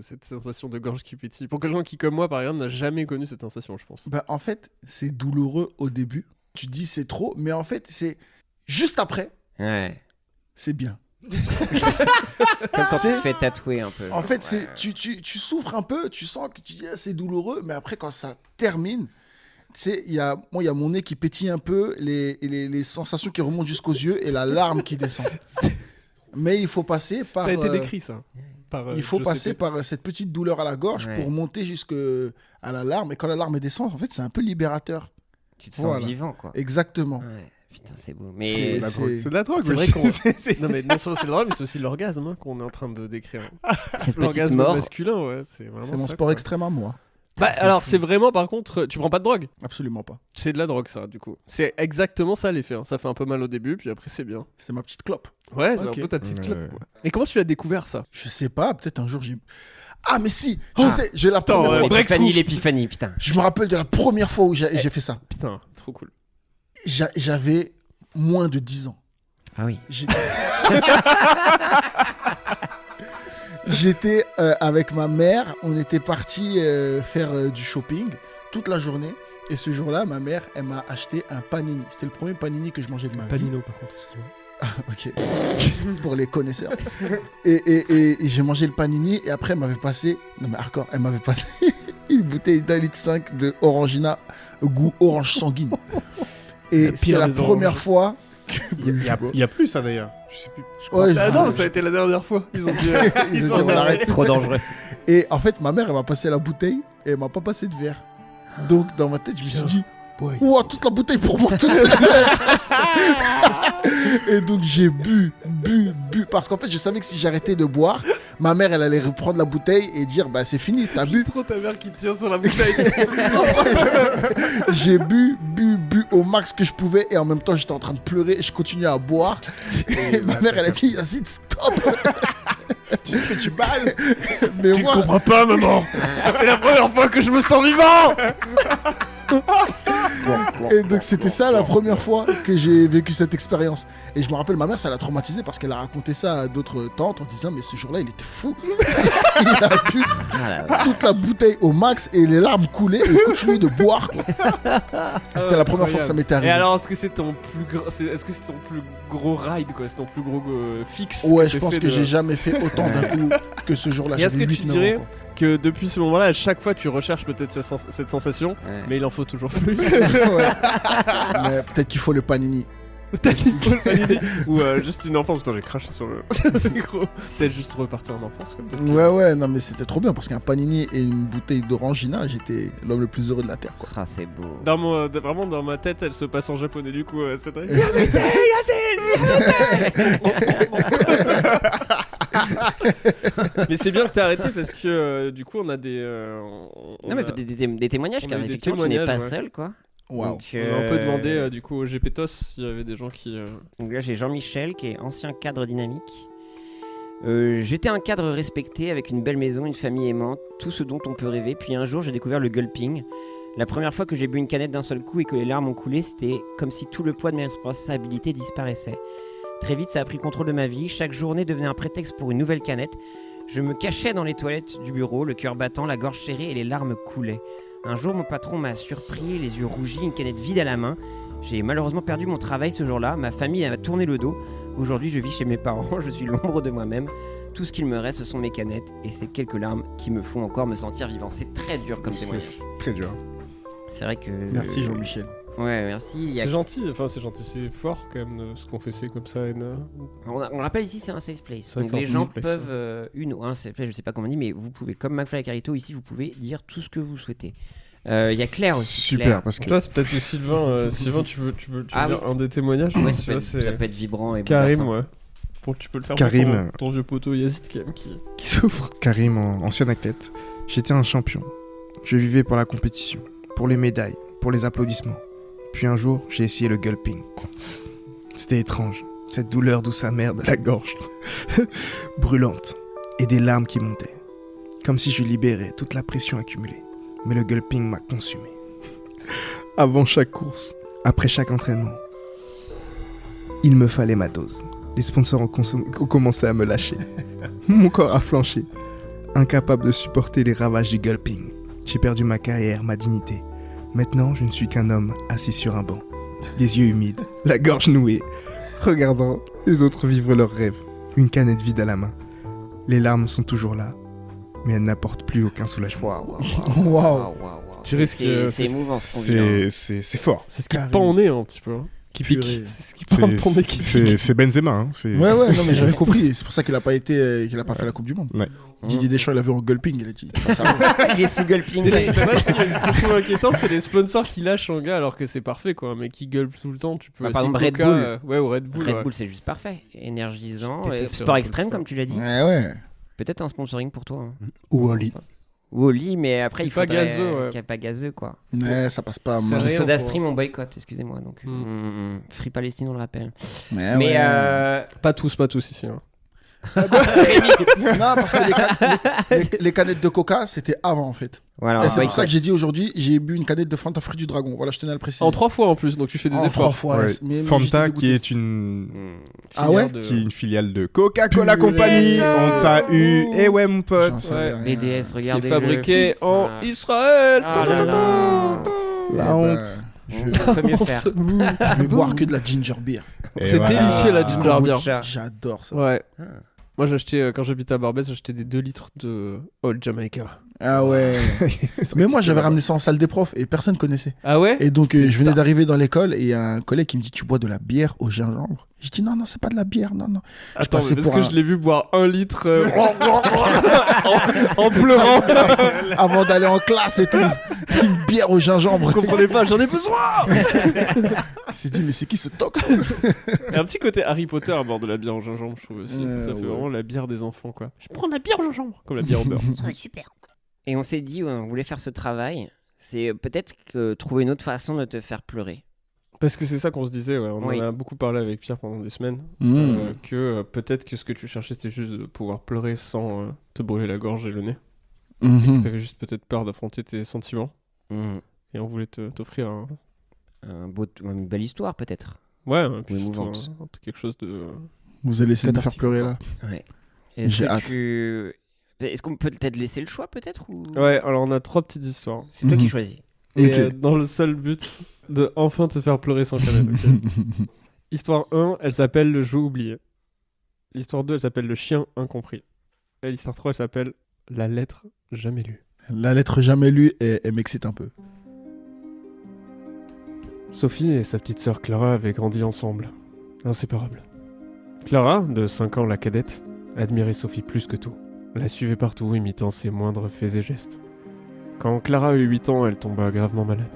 cette sensation de gorge qui pétille? Pour quelqu'un qui, comme moi, par exemple, n'a jamais connu cette sensation, je pense. Bah, en fait, c'est douloureux au début. Tu dis c'est trop, mais en fait, c'est juste après, Ouais. c'est bien. Comme quand tu C'est- te fais tatouer un peu. En genre, fait, ouais. tu souffres un peu, tu sens que tu dis ah, c'est douloureux, mais après, quand ça termine, tu sais, il y a mon nez qui pétille un peu, les sensations qui remontent jusqu'aux yeux et la larme qui descend. Mais il faut passer par. Ça a été décrit, ça. Il faut passer par cette petite douleur à la gorge Ouais. pour monter jusqu'à la larme. Et quand la larme descend, en fait, c'est un peu libérateur. Tu te sens Voilà. vivant, quoi. Exactement. Ouais. Putain, c'est beau. Mais C'est- C'est de la drogue. C'est vrai wesh. qu'on. C'est- Non, mais non seulement c'est le drame, mais c'est aussi l'orgasme hein, qu'on est en train de décrire. cette petite L'orgasme mort. masculin, ouais, c'est vraiment C'est mon ça, sport quoi. extrême à moi. Bah, alors, c'est vraiment, par contre, tu prends pas de drogue? Absolument pas. C'est de la drogue, ça, du coup. C'est exactement ça l'effet. Hein. Ça fait un peu mal au début, puis après, c'est bien. C'est ma petite clope. Ouais, c'est Ok. un peu ta petite Ouais, clope. ouais. Quoi. Et comment tu l'as découvert, ça? Je sais pas, peut-être un jour j'ai. Ah, mais si, je sais, j'ai la Attends, première ouais. fois. L'épiphanie, putain. Je me rappelle de la première fois où j'ai fait ça. Putain, trop cool. J'avais moins de 10 ans. Ah oui. J'étais avec ma mère, on était parti faire du shopping toute la journée. Et ce jour-là, ma mère, elle m'a acheté un panini. C'était le premier panini que je mangeais de ma vie. Panino, par contre, excuse-moi. Ok, pour les connaisseurs. Et j'ai mangé le panini et après elle m'avait passé, non mais hardcore, elle m'avait passé une bouteille d'1,5 litre de Orangina goût orange sanguine. Et pire, c'était la les première oranges. fois que... Il y a plus ça d'ailleurs. Je sais plus. Ouais, Ah je- non, ça a été la dernière fois. Ils ont dit. Ils ont dit, on arrête. Trop dangereux. Et en fait, ma mère, elle m'a passé la bouteille et elle m'a pas passé de verre. Donc dans ma tête, je me suis dit, Boy. ouah, toute la bouteille pour moi, tout seul. Et donc j'ai bu. Parce qu'en fait, je savais que si j'arrêtais de boire, ma mère, elle allait reprendre la bouteille et dire, bah c'est fini, t'as bu. Trop ta mère qui tient sur la bouteille. J'ai bu au max que je pouvais et en même temps, j'étais en train de pleurer et je continuais à boire. Et ma mère, elle a dit, Yacine, stop. Tu fais du mal. Mais Tu ne moi, comprends pas, maman. C'est la première fois que je me sens vivant. et donc c'était ça la première fois que j'ai vécu cette expérience. Et je me rappelle, ma mère, ça l'a traumatisée parce qu'elle a raconté ça à d'autres tantes en disant, mais ce jour-là, il était fou. Il a bu toute la bouteille au max et les larmes coulaient et il continuait de boire. Et c'était la première fois que ça m'était Et arrivé. alors, est-ce que c'est ton plus gros ride, quoi? C'est ton plus gros fixe? Ouais, que je t'aies pense fait que j'ai jamais fait autant d'un coup que ce jour-là. Et est-ce J'avais que tu 8-9 dirais ans, quoi. que depuis ce moment-là, à chaque fois, tu recherches peut-être cette sensation, Ouais. mais il en faut toujours plus? Ouais. Mais peut-être qu'il faut le panini. Peut-être qu'il faut le valider. Ou juste une enfance. Putain, j'ai craché sur le micro. Peut-être juste repartir en enfance. Comme Ouais, non, mais c'était trop bien parce qu'un panini et une bouteille d'orangina, j'étais l'homme le plus heureux de la terre, quoi. Ah, c'est beau. Vraiment, dans ma tête, elle se passe en japonais. Du coup, c'est vrai. Mais c'est bien que t'aies arrêté parce que du coup, on a des. Non, mais des témoignages, on car a eu des effectivement, tu n'es pas témoignages, ouais. seul, quoi. Waouh. Donc, On a un peu demandé du coup au GPTOS s'il y avait des gens qui. Donc là, j'ai Jean-Michel, qui est ancien cadre dynamique. J'étais un cadre respecté, avec une belle maison, une famille aimante, tout ce dont on peut rêver. Puis un jour, j'ai découvert le gulping. La première fois que j'ai bu une canette d'un seul coup et que les larmes ont coulé, c'était comme si tout le poids de mes responsabilités disparaissait. Très vite, ça a pris contrôle de ma vie. Chaque journée devenait un prétexte pour une nouvelle canette. Je me cachais dans les toilettes du bureau, le cœur battant, la gorge serrée et les larmes coulaient. Un jour, mon patron m'a surpris, les yeux rougis, une canette vide à la main. J'ai malheureusement perdu mon travail ce jour-là. Ma famille m'a tourné le dos. Aujourd'hui, je vis chez mes parents. Je suis l'ombre de moi-même. Tout ce qu'il me reste, ce sont mes canettes et ces quelques larmes qui me font encore me sentir vivant. C'est très dur comme témoignage. C'est très dur. C'est vrai que... Merci Jean-Michel. Ouais, merci. Il y a- C'est gentil, c'est fort quand même de se confesser comme ça. On rappelle ici, c'est un safe place. C'est vrai Donc que c'est les un gens safe place, peuvent, une ou un safe place, je sais pas comment on dit, mais vous pouvez, comme McFly et Carito, ici, vous pouvez dire tout ce que vous souhaitez. Il y a Claire aussi. Super, Claire. parce que Toi, c'est peut-être que Sylvain. Sylvain, tu veux Ah lire oui. un des témoignages Ouais, Tu vois, ça peut être vibrant et Karim, bouleversant. ouais. Tu peux le faire Karim. pour ton vieux poteau Yazid quand même qui souffre. Karim, ancien athlète, j'étais un champion. Je vivais pour la compétition, pour les médailles, pour les applaudissements. Puis un jour, j'ai essayé le gulping. C'était étrange, cette douleur douce amère de la gorge, brûlante, et des larmes qui montaient. Comme si je libérais toute la pression accumulée. Mais le gulping m'a consumé. Avant chaque course, après chaque entraînement, il me fallait ma dose. Les sponsors ont commencé à me lâcher. Mon corps a flanché. Incapable de supporter les ravages du gulping. J'ai perdu ma carrière, ma dignité. Maintenant, je ne suis qu'un homme assis sur un banc. Les yeux humides, la gorge nouée, regardant les autres vivre leurs rêves. Une canette vide à la main. Les larmes sont toujours là, mais elles n'apportent plus aucun soulagement. Waouh. Tu risques, C'est émouvant ce qu'on dit, hein. C'est fort. C'est ce qui te pend au nez un petit peu. Hein. Qui pique. Purée. C'est ce qui prend ton nez qui pique. C'est Benzema. Hein. Ouais, non, mais j'avais compris. C'est pour ça qu'il a pas fait la Coupe du Monde. Ouais. Didier Deschamps, il a vu en gulping, il a dit. Ça Il est sous gulping. Mais moi, ce qui est souvent inquiétant, c'est les sponsors qui lâchent un gars alors que c'est parfait, quoi. Mais qui gueulent tout le temps. Tu peux. Bah, par essayer exemple, Red Coca, Bull. ouais, ou Red Bull. Red ouais. Bull, c'est juste parfait. Énergisant. Je déteste Sport Red Bull, extrême, putain. comme tu l'as dit. Ouais. Peut-être un sponsoring pour toi. hein. Ou Oli. Ou Oli, mais après, Qui il est pas faudrait gazeux, ouais. qu'il n'y a pas gazeux, quoi. Ouais, ça passe pas. C'est moi. rien. Soda pour- Stream, on boycotte, excusez-moi. Donc, Free Palestine, on le rappelle. Ouais, Mais ouais. Pas tous ici. Hein. Non, parce que les canettes de Coca, c'était avant en fait. voilà, Et c'est pour boycott. ça que j'ai dit aujourd'hui, j'ai bu une canette de Fanta fruit du dragon. Voilà, je tenais à le préciser. En 3 fois en plus, donc tu fais des En efforts. 3 fois. Ouais. mais j'étais Fanta, dégoûté. qui est une Ah ouais qui est une filiale de Coca-Cola Purée. Company. On t'a eu. Eh ouais, mon J'en pote. savais Ouais. rien. BDS, Qui est regardez. fabriqué en Israël. Ah là là. Eh La ben, honte. On peut mieux faire. Je vais boire que de la ginger beer. Et C'est voilà. délicieux la ginger beer. Kombucha. J'adore ça. Ouais. Ah. Moi j'achetais, quand j'habitais à Barbès, j'achetais des 2 litres de Old Jamaica. Ah ouais. Mais moi, j'avais ramené ça en salle des profs et personne connaissait. Ah ouais? Et donc, je venais d'arriver dans l'école et il y a un collègue qui me dit: Tu bois de la bière au gingembre? Je dis: Non, c'est pas de la bière, non. Attends, passais mais parce pour que un- je l'ai vu boire 1 litre en pleurant. Avant d'aller en classe et tout. Une bière au gingembre. Vous comprenez pas, j'en ai besoin. Il s'est dit: Mais c'est qui ce tox? Il y a un petit côté Harry Potter à bord de la bière au gingembre, je trouve aussi. Ça fait ouais. vraiment la bière des enfants, quoi. Je prends la bière au gingembre, comme la bière au beurre. Ça va être super. Et on s'est dit, ouais, on voulait faire ce travail. C'est peut-être que trouver une autre façon de te faire pleurer. Parce que c'est ça qu'on se disait, ouais. On Oui. en a beaucoup parlé avec Pierre pendant des semaines. Mmh. Que peut-être que ce que tu cherchais, c'était juste de pouvoir pleurer sans te brûler la gorge et le nez. Mhm. T'avais juste peut-être peur d'affronter tes sentiments. Mhm. Et on voulait t'offrir Une belle histoire, peut-être. ouais, puis Ou surtout, émouvante. quelque chose de... Vous allez essayer de me faire Cathartique, pleurer quoi. là. Ouais. Est-ce J'ai que hâte. Est-ce qu'on peut peut-être laisser le choix, peut-être ou... Ouais, alors on a 3 petites histoires. C'est toi qui Mhm. choisis. Et Ok. dans le seul but de enfin te faire pleurer sans canette. ok. Histoire 1, elle s'appelle Le jeu oublié. L'histoire 2, elle s'appelle Le chien incompris. Et l'histoire 3, elle s'appelle La lettre jamais lue. La lettre jamais lue, elle m'excite un peu. Sophie et sa petite sœur Clara avaient grandi ensemble, inséparables. Clara, de 5 ans la cadette, admirait Sophie plus que tout, la suivait partout imitant ses moindres faits et gestes. Quand Clara eut 8 ans, elle tomba gravement malade.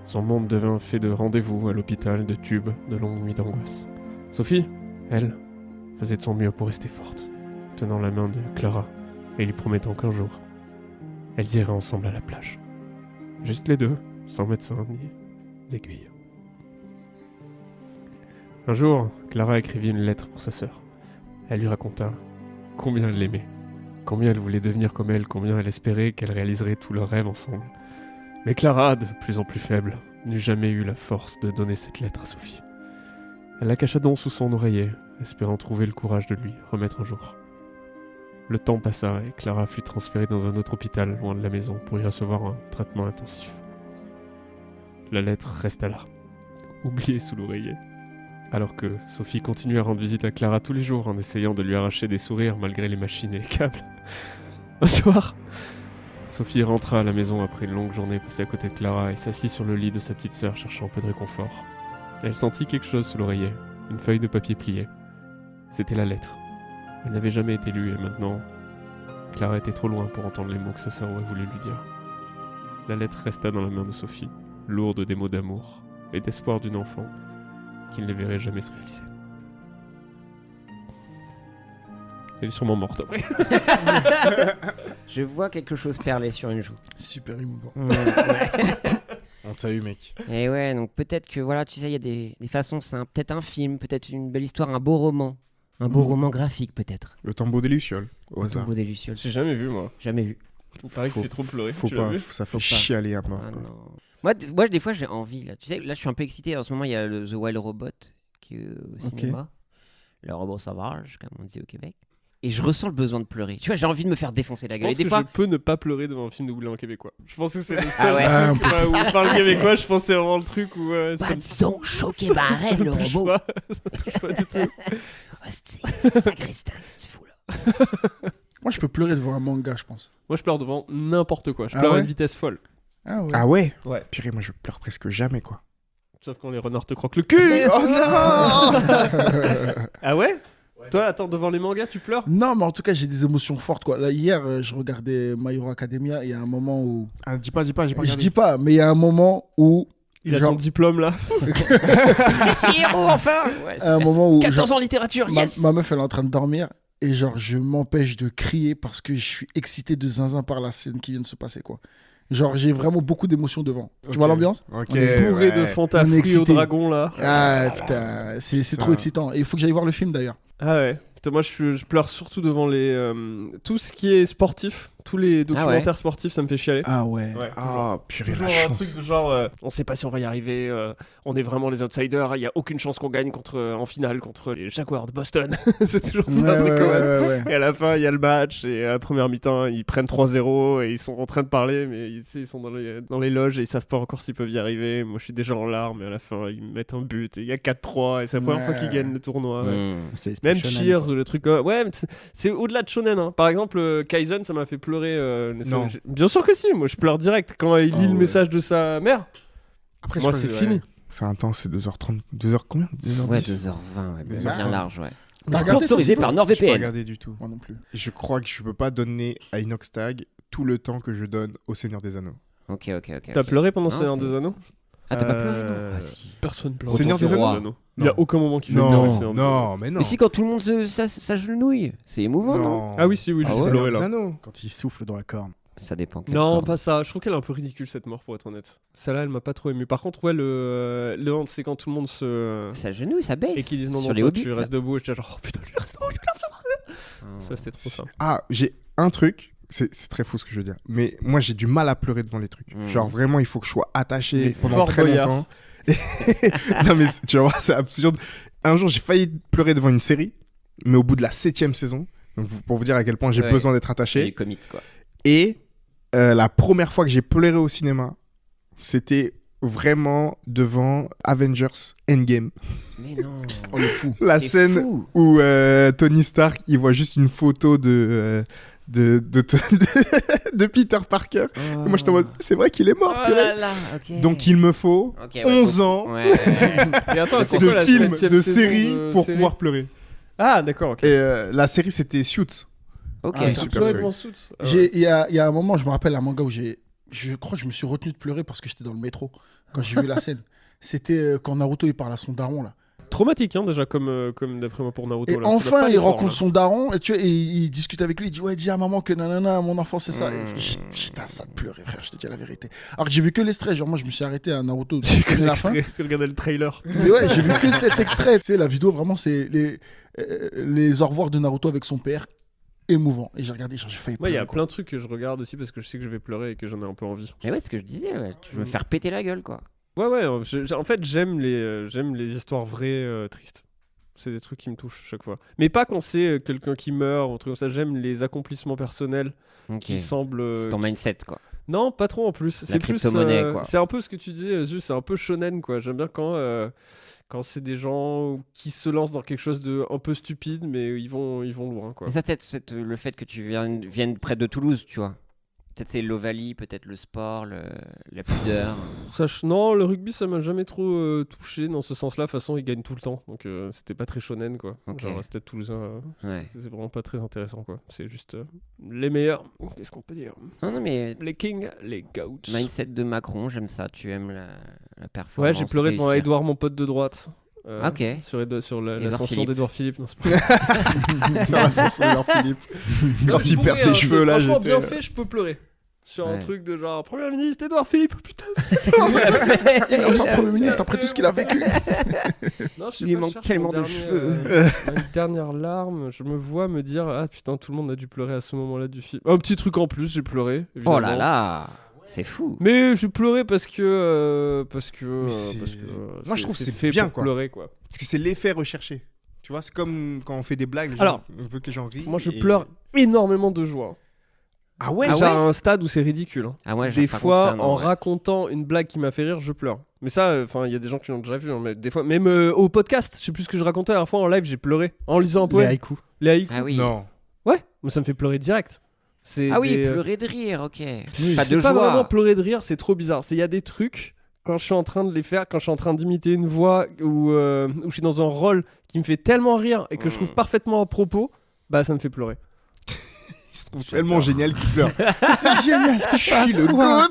Son monde devint fait de rendez-vous à l'hôpital, de tubes, de longues nuits d'angoisse. Sophie, elle, faisait de son mieux pour rester forte, tenant la main de Clara et lui promettant qu'un jour, elles iraient ensemble à la plage. Juste les deux, sans médecin ni aiguilles. Un jour, Clara écrivit une lettre pour sa sœur. Elle lui raconta combien elle l'aimait, combien elle voulait devenir comme elle, combien elle espérait qu'elle réaliserait tous leurs rêves ensemble. Mais Clara, de plus en plus faible, n'eut jamais eu la force de donner cette lettre à Sophie. Elle la cacha donc sous son oreiller, espérant trouver le courage de lui remettre un jour. Le temps passa et Clara fut transférée dans un autre hôpital loin de la maison pour y recevoir un traitement intensif. La lettre resta là, oubliée sous l'oreiller. Alors que Sophie continuait à rendre visite à Clara tous les jours en essayant de lui arracher des sourires malgré les machines et les câbles. Un soir, Sophie rentra à la maison après une longue journée passée à côté de Clara et s'assit sur le lit de sa petite sœur cherchant un peu de réconfort. Elle sentit quelque chose sous l'oreiller, une feuille de papier pliée. C'était la lettre. Elle n'avait jamais été lue et maintenant, Clara était trop loin pour entendre les mots que sa sœur aurait voulu lui dire. La lettre resta dans la main de Sophie, lourde des mots d'amour et d'espoir d'une enfant qu'il ne verrait jamais se réaliser. Elle est sûrement morte après. Je vois quelque chose perler sur une joue. Super émouvant. On t'a eu, mec. Et ouais, donc peut-être que voilà, tu sais, il y a des façons simples. Peut-être un film, peut-être une belle histoire, un beau roman. Un beau roman graphique, peut-être. Le Tombeau des Lucioles, au Le hasard. Tombeau des Lucioles. J'ai jamais vu, moi. Jamais vu. Il paraît qu'il fait trop pleurer. Faut Tu l'as pas, vu ça fait Faut pas. chialer à mort. Ah quoi. non. Moi, des fois, j'ai envie. Là. Tu sais, là, je suis un peu excité. En ce moment, il y a The Wild Robot qui est au cinéma. Le robot sauvage, comme on dit au Québec. Et je ressens le besoin de pleurer. Tu vois, j'ai envie de me faire défoncer la Je gueule. Et pense des que fois, je peux ne pas pleurer devant un film doublé en québécois. Je pense que c'est le Ah seul ouais. truc où on parle québécois. Je pense que c'est vraiment le truc où ça me Disons, choqué barrel, le touche robot. pas. Ça me touche pas du tout. C'est sacristain, qu'est-ce que tu fous là? Moi, je peux pleurer devant un manga, je pense. Moi, je pleure devant n'importe quoi. Je Ah pleure à ouais une vitesse folle. Ah ouais. Ah ouais Ouais. Purée, moi je pleure presque jamais, quoi. Sauf quand les renards te croquent le cul. Oh non Ah ouais? Toi, attends, devant les mangas, tu pleures? Non, mais en tout cas, j'ai des émotions fortes, quoi. Là, hier, je regardais My Hero Academia. Il y a un moment où. Ah, dis pas, j'ai pas Je regardé. dis pas, mais il y a un moment où. Il a genre, son diplôme là. je suis héros, enfin ouais, un moment où. 14 genre, ans en littérature, yes. ma meuf, elle est en train de dormir. Et genre, je m'empêche de crier parce que je suis excité de zinzin par la scène qui vient de se passer, quoi. Genre, j'ai vraiment beaucoup d'émotions devant. Ok. Tu vois l'ambiance? Ok, On est Bourré de ouais. Fanta On est fruits au excité. dragon là. Ah, putain, c'est trop excitant. Et il faut que j'aille voir le film, d'ailleurs. Ah ouais. Putain, moi je pleure surtout devant les tout ce qui est sportif, tous les documentaires sportifs, ça me fait chialer. Ah ouais. Ah, purée, Toujours la un chance. truc de genre on sait pas si on va y arriver, on est vraiment les outsiders, il y a aucune chance qu'on gagne en finale contre les Jaguars de Boston. C'est toujours ça un truc comme ça. ouais. Et à la fin, il y a le match et à la première mi-temps, ils prennent 3-0 et ils sont en train de parler mais ils sont dans les loges et ils savent pas encore s'ils peuvent y arriver. Moi, je suis déjà en larmes et à la fin, ils mettent un but et il y a 4-3 et c'est la première fois qu'ils gagnent le tournoi. Ouais. C'est Même shonen, Cheers, quoi. le truc. Ouais, mais c'est au-delà de shonen. Hein. Par exemple, Kaizen, ça m'a fait pleurer. Non. Bien sûr que si. Moi, je pleure direct quand il lit le ouais. message de sa mère. Après, Moi, je c'est crois que fini. ouais. C'est intense, c'est 2h30. 2h combien 2h10 Ouais, 2h20, ouais, bien 2h20. large, ouais. T'as regardé Sponsorisé ça, par J'ai pas NordVPN. regardé du tout. Moi non plus. Je crois que je peux pas donner à Inoxtag tout le temps que je donne au Seigneur des Anneaux. Ok. T'as pleuré pendant Non, Seigneur c'est- des Anneaux? Ah, t'as pas pleuré, non Euh, Ah, si. Personne pleure. Seigneur Retour des du roi. Anneaux Il y a aucun moment qui fait pleurer. Non, Seigneur des Anneaux. non, mais non. Mais si, quand tout le monde s'agenouille, c'est émouvant, non? Ah oui, si, oui, Ah j'ai ouais. pleuré Seigneur des là. Anneaux. Quand il souffle dans la corne. Ça dépend. quel Non, corps. pas ça. Je trouve qu'elle est un peu ridicule cette mort, pour être honnête. Celle-là, elle m'a pas trop ému. Par contre, ouais, c'est quand tout le monde se. S'agenouille, ça baisse. Et qu'ils disent non, sur non, les toi, hobbits. tu restes debout. Et j'étais genre, oh putain, tu restes debout, tu restes debout. Ah. Ça, c'était trop ça. Ah, j'ai un truc. C'est très fou ce que je veux dire. Mais moi, j'ai du mal à pleurer devant les trucs. Mm. Genre, vraiment, il faut que je sois attaché Mais pendant Fort très Boyard. longtemps. Non, mais tu vas voir, c'est absurde. Un jour, j'ai failli pleurer devant une série, mais au bout de la 7ème saison. Donc, pour vous dire à quel point j'ai Ouais. besoin d'être C'est attaché. les commits, quoi. Et la première fois que j'ai pleuré au cinéma, c'était vraiment devant Avengers Endgame. Mais non. Oh, le fou. La C'est scène fou. où Tony Stark, il voit juste une photo de Peter Parker. Et moi, j'étais en mode, c'est vrai qu'il est mort, Oh purée. là là, ok. Donc, il me faut Ok, ouais, 11 faut- ans Ouais, ouais. Et attends, c'est de quoi la films, 7e de saison séries de pour série pouvoir pleurer. Ah, d'accord, ok. Et la série, c'était Suits. Ok. Ah, super Pleurer série. devant Suits. Ah ouais. Il y a un moment, je me rappelle un manga où je crois que je me suis retenu de pleurer parce que j'étais dans le métro quand j'ai vu la scène. C'était quand Naruto il parle à son daron là. Traumatique, hein, déjà, comme d'après moi pour Naruto. Et là. Ça doit enfin, pas il être fort, rencontre là. son daron et, tu vois, et il discute avec lui. Il dit ouais, dis à maman que nanana, mon enfant c'est ça. Et Mm. j'étais à ça de pleurer, frère. Je te dis la vérité. Alors que j'ai vu que l'extrait. Genre moi, je me suis arrêté à Naruto. Je connais la fin. Je regardais le trailer. Mais ouais, j'ai vu que cet extrait. Tu sais, la vidéo vraiment, c'est les au revoir de Naruto avec son père. Émouvant. Et j'ai regardé, genre, j'ai failli Moi, il y pleurer. a plein de trucs que je regarde aussi parce que je sais que je vais pleurer et que j'en ai un peu envie. Mais ouais, ce que je disais, ouais. Tu veux me faire péter la gueule, quoi. Ouais, en fait, j'aime les histoires vraies tristes. C'est des trucs qui me touchent chaque fois. Mais pas quand c'est quelqu'un qui meurt ou un truc comme ça. J'aime les accomplissements personnels Ok. qui semblent. C'est ton mindset, quoi. Non, pas trop en plus. C'est plus. crypto-monnaie, quoi. C'est un peu ce que tu disais, Zuz, c'est un peu shonen, quoi. J'aime bien quand c'est des gens qui se lancent dans quelque chose de un peu stupide, mais ils vont loin, quoi. Mais ça, peut-être le fait que tu viennes près de Toulouse, tu vois. Peut-être c'est l'ovalie, peut-être le sport, la pudeur. Non, le rugby, ça m'a jamais trop touché dans ce sens-là. De toute façon, ils gagnent tout le temps. Donc, c'était pas très shonen, quoi. Ok. Genre, Stade Toulousain, Ouais. c'est vraiment pas très intéressant, quoi. C'est juste les meilleurs. Qu'est-ce qu'on peut dire? Non, mais Les kings, les goats. mindset de Macron, j'aime ça. Tu aimes la Ouais, performance. j'ai pleuré devant réussir. Edouard, mon pote de droite. Ok. Sur Édouard l'ascension Philippe. d'Edouard Philippe. Non, c'est pas Sur l'ascension d'Edouard Philippe. Quand il perd ses cheveux, là, franchement, j'étais. bien fait, je peux pleurer. Sur un Ouais. truc de genre, Premier ministre Edouard Philippe, putain. Enfin, Premier ministre, après tout ce qu'il a vécu. Non, je sais Il lui pas, je manque cherche tellement mon de dernier, cheveux. Une dernière larme, je me vois me dire, ah putain, tout le monde a dû pleurer à ce moment-là du film. Un petit truc en plus, j'ai pleuré. Oh là évidemment. là, c'est fou. Mais j'ai pleuré parce que. Mais c'est- Moi, je trouve que c'est fait bien, pour quoi. pleurer, quoi. Parce que c'est l'effet recherché. Tu vois, c'est comme quand on fait des blagues, Alors, on veut que les gens rient. Moi, je et- pleure énormément de joie. Ah ouais, Ah Genre à un stade où c'est ridicule. Hein. Ah ouais, Des par fois, contre, ça, non, en ouais. racontant une blague qui m'a fait rire, je pleure. Mais ça, enfin, il y a des gens qui l'ont déjà vu. Hein, mais des fois, même au podcast, je sais plus ce que je racontais la dernière fois en live, j'ai pleuré en lisant un Les poème. haïkus. Les haïkus. Ah oui. Non. Ouais, mais ça me fait pleurer direct. C'est Ah oui, des, pleurer de rire, ok. Oui, Pas c'est de pas joie. vraiment pleurer de rire, c'est trop bizarre. Il y a des trucs, quand je suis en train de les faire, quand je suis en train d'imiter une voix ou je suis dans un rôle qui me fait tellement rire et que je trouve parfaitement à propos, bah ça me fait pleurer. Il se trouve tellement génial qu'il pleure. C'est génial ce qui se passe. le Wow.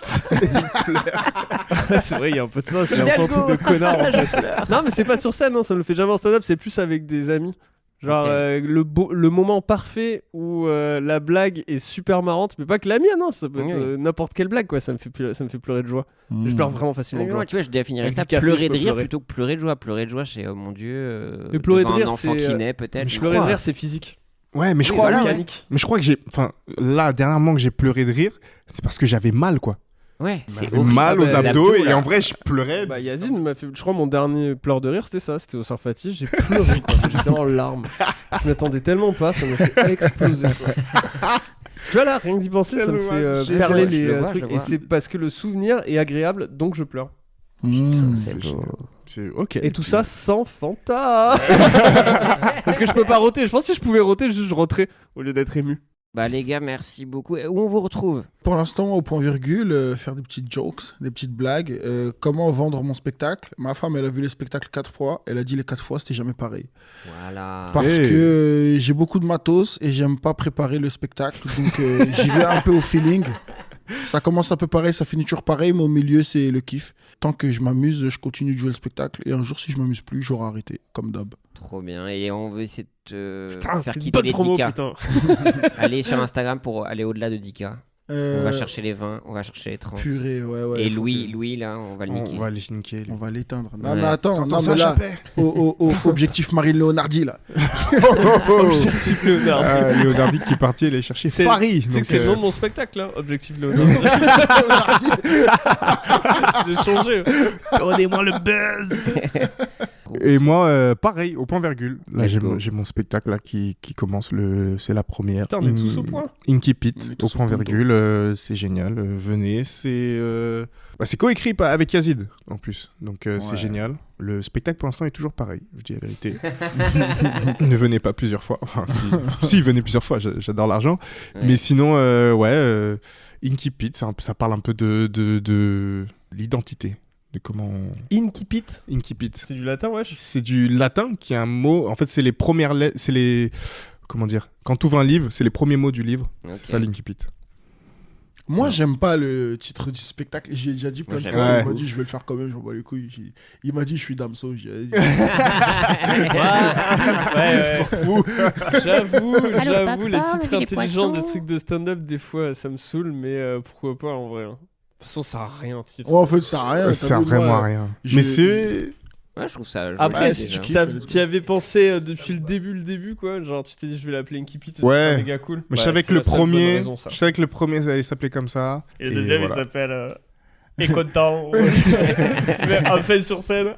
C'est vrai, il y a un peu de ça, c'est un peu un truc de connard en fait. Non, mais c'est pas sur scène, hein, ça me le fait jamais en stand-up, c'est plus avec des amis. Genre Ok. le moment parfait où la blague est super marrante, mais pas que la mienne, hein, ça peut être Oui. n'importe quelle blague, quoi, ça me fait pleurer de joie. Mmh. Je pleure vraiment facilement de Mais joie. moi, tu vois, je définirais Avec ça du café, pleurer je de peux rire pleurer. plutôt que pleurer de joie. Pleurer de joie, c'est oh mon dieu. Mais pleurer de devant rire, un enfant c'est, qui naît peut-être. je Pleurer de crois. rire, c'est physique. Ouais, mais je Oui, crois, voilà, oui, ouais. Mécanique. mais je crois que j'ai, enfin, là, dernièrement que j'ai pleuré de rire, c'est parce que j'avais mal, quoi. Ouais, c'est J'avais horrible. mal Ah aux bah, les abdos abdos, et là. en vrai, je pleurais. Bah Yazid m'a fait, je crois mon dernier pleur de rire c'était ça, c'était au Sarfati, j'ai pleuré quoi, j'étais en larmes. Je m'attendais tellement pas, ça m'a fait exploser quoi. Tu vois là, rien que d'y penser, ça me fait Je le perler vois, je les le vois, trucs je le et vois. c'est parce que le souvenir est agréable donc je pleure. Mmh. C'est beau. C'est ok. Et tout ça sans Fanta. Parce que je peux pas roter, je pense que si je pouvais roter, juste je roterais au lieu d'être ému. Bah les gars, merci beaucoup. Et où on vous retrouve? Pour l'instant, au point virgule, faire des petites jokes, des petites blagues. Comment vendre mon spectacle? Ma femme, elle a vu le spectacle 4 fois. Elle a dit les 4 fois, c'était jamais pareil. Voilà. Parce Hey. que j'ai beaucoup de matos et j'aime pas préparer le spectacle. Donc j'y vais un peu au feeling. Ça commence un peu pareil, ça finit toujours pareil, mais au milieu, c'est le kiff. Tant que je m'amuse, je continue de jouer le spectacle. Et un jour, si je m'amuse plus, j'aurai arrêté, comme d'hab. Trop bien. Et on veut essayer de te Putain, faire c'est une quitter bonne les promo 10K. putain. Allez sur Instagram pour aller au-delà de 10K. On va chercher les 20, on va chercher les 30. Purée, ouais. Et faut Louis, là, on va le niquer. On va les niquer. On va l'éteindre. Non, Ouais. mais attends, T'entends non, ça, mais là, Chappet au objectif Marine Leonardi, là. Objectif Léonard. Léonardi qui est parti aller chercher C'est- Farid. Tu sais que c'est le nom de mon spectacle là, Objectif Léonard. J'ai changé. Donnez-moi le buzz. Et moi, pareil, au point virgule. Là, Let's j'ai go. j'ai mon spectacle là qui commence. C'est la première. Putain, on est tous au point. Inky Pit, On est au tous au point point virgule. C'est génial. Venez. C'est coécrit avec Yazid en plus. Donc c'est Ouais. génial. Le spectacle pour l'instant est toujours pareil. Je dis la vérité. Ne venez pas plusieurs fois. Enfin, si venez plusieurs fois, j'adore l'argent. Ouais. Mais sinon, Inky Pit, ça parle un peu de l'identité. De comment. Incipit. Inky Pit. C'est du latin, wesh. C'est du latin qui est un mot. En fait, c'est les premières lettres. C'est les. Comment dire? Quand tu ouvres un livre, c'est les premiers mots du livre. Ok. C'est ça l'Inky Pit. Moi, j'aime pas le titre du spectacle. J'ai déjà dit plein Moi, de j'aime fois. bien. Il m'a dit, je vais le faire quand même, j'en bats les couilles. Il m'a dit, je suis Damso. Ouais. J'avoue, papa, les on a titres vu les intelligents des poissons. trucs de stand-up, des fois, ça me saoule, mais pourquoi pas en vrai. Hein. De toute façon, ça sert à rien, titre. Ouais, en fait, ça sert à rien. Ça sert t'as vu, vraiment moi, à rien. je- Mais c'est. Ouais, je trouve ça. joli, Après, déjà. si tu ça, kiffes, tu y avais pensé depuis le début, quoi. Genre, tu t'es dit, je vais l'appeler Incipit, et Ouais. c'est méga cool. Mais je Ouais, savais que c'est le la seule bonne premier. raison, ça. Je savais que le premier, ça allait s'appeler comme ça. Et le deuxième, voilà. il s'appelle Et content. Enfin sur scène.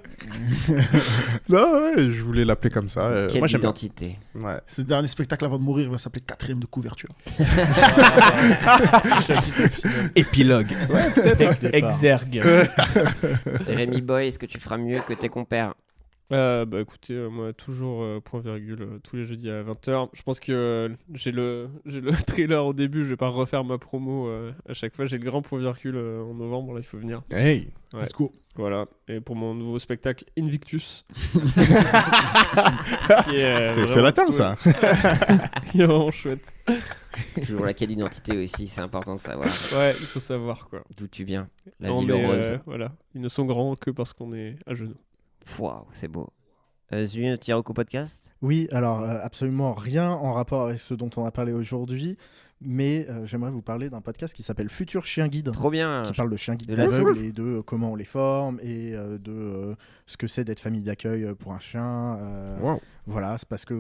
Non, ouais, je voulais l'appeler comme ça. Quelle Moi, j'aime bien. identité. Ouais. Ce dernier spectacle avant de mourir va s'appeler 4ème de couverture. Épilogue. Exergue. Rémi Boy, est-ce que tu feras mieux que tes compères? Écoutez, moi toujours point virgule tous les jeudis à 20h. Je pense que j'ai le trailer au début, je vais pas refaire ma promo à chaque fois. J'ai le grand point virgule en novembre, là il faut venir. Hey, ouais. Let's go. Voilà, et pour mon nouveau spectacle Invictus. c'est latin cool. ça. Qui est vraiment chouette. Toujours la quelle identité aussi, c'est important de savoir. Ouais, il faut savoir quoi. D'où tu viens. La On ville est, rose. voilà, ils ne sont grands que parce qu'on est à genoux. Waouh, c'est beau. Zuy, notre Tiroco podcast. Oui, alors absolument rien en rapport avec ce dont on a parlé aujourd'hui, mais j'aimerais vous parler d'un podcast qui s'appelle Futur Chien Guide. Trop bien. Qui parle de chiens guides De la aveugles et de comment on les forme et de ce que c'est d'être famille d'accueil pour un chien. Wow. Voilà, c'est parce que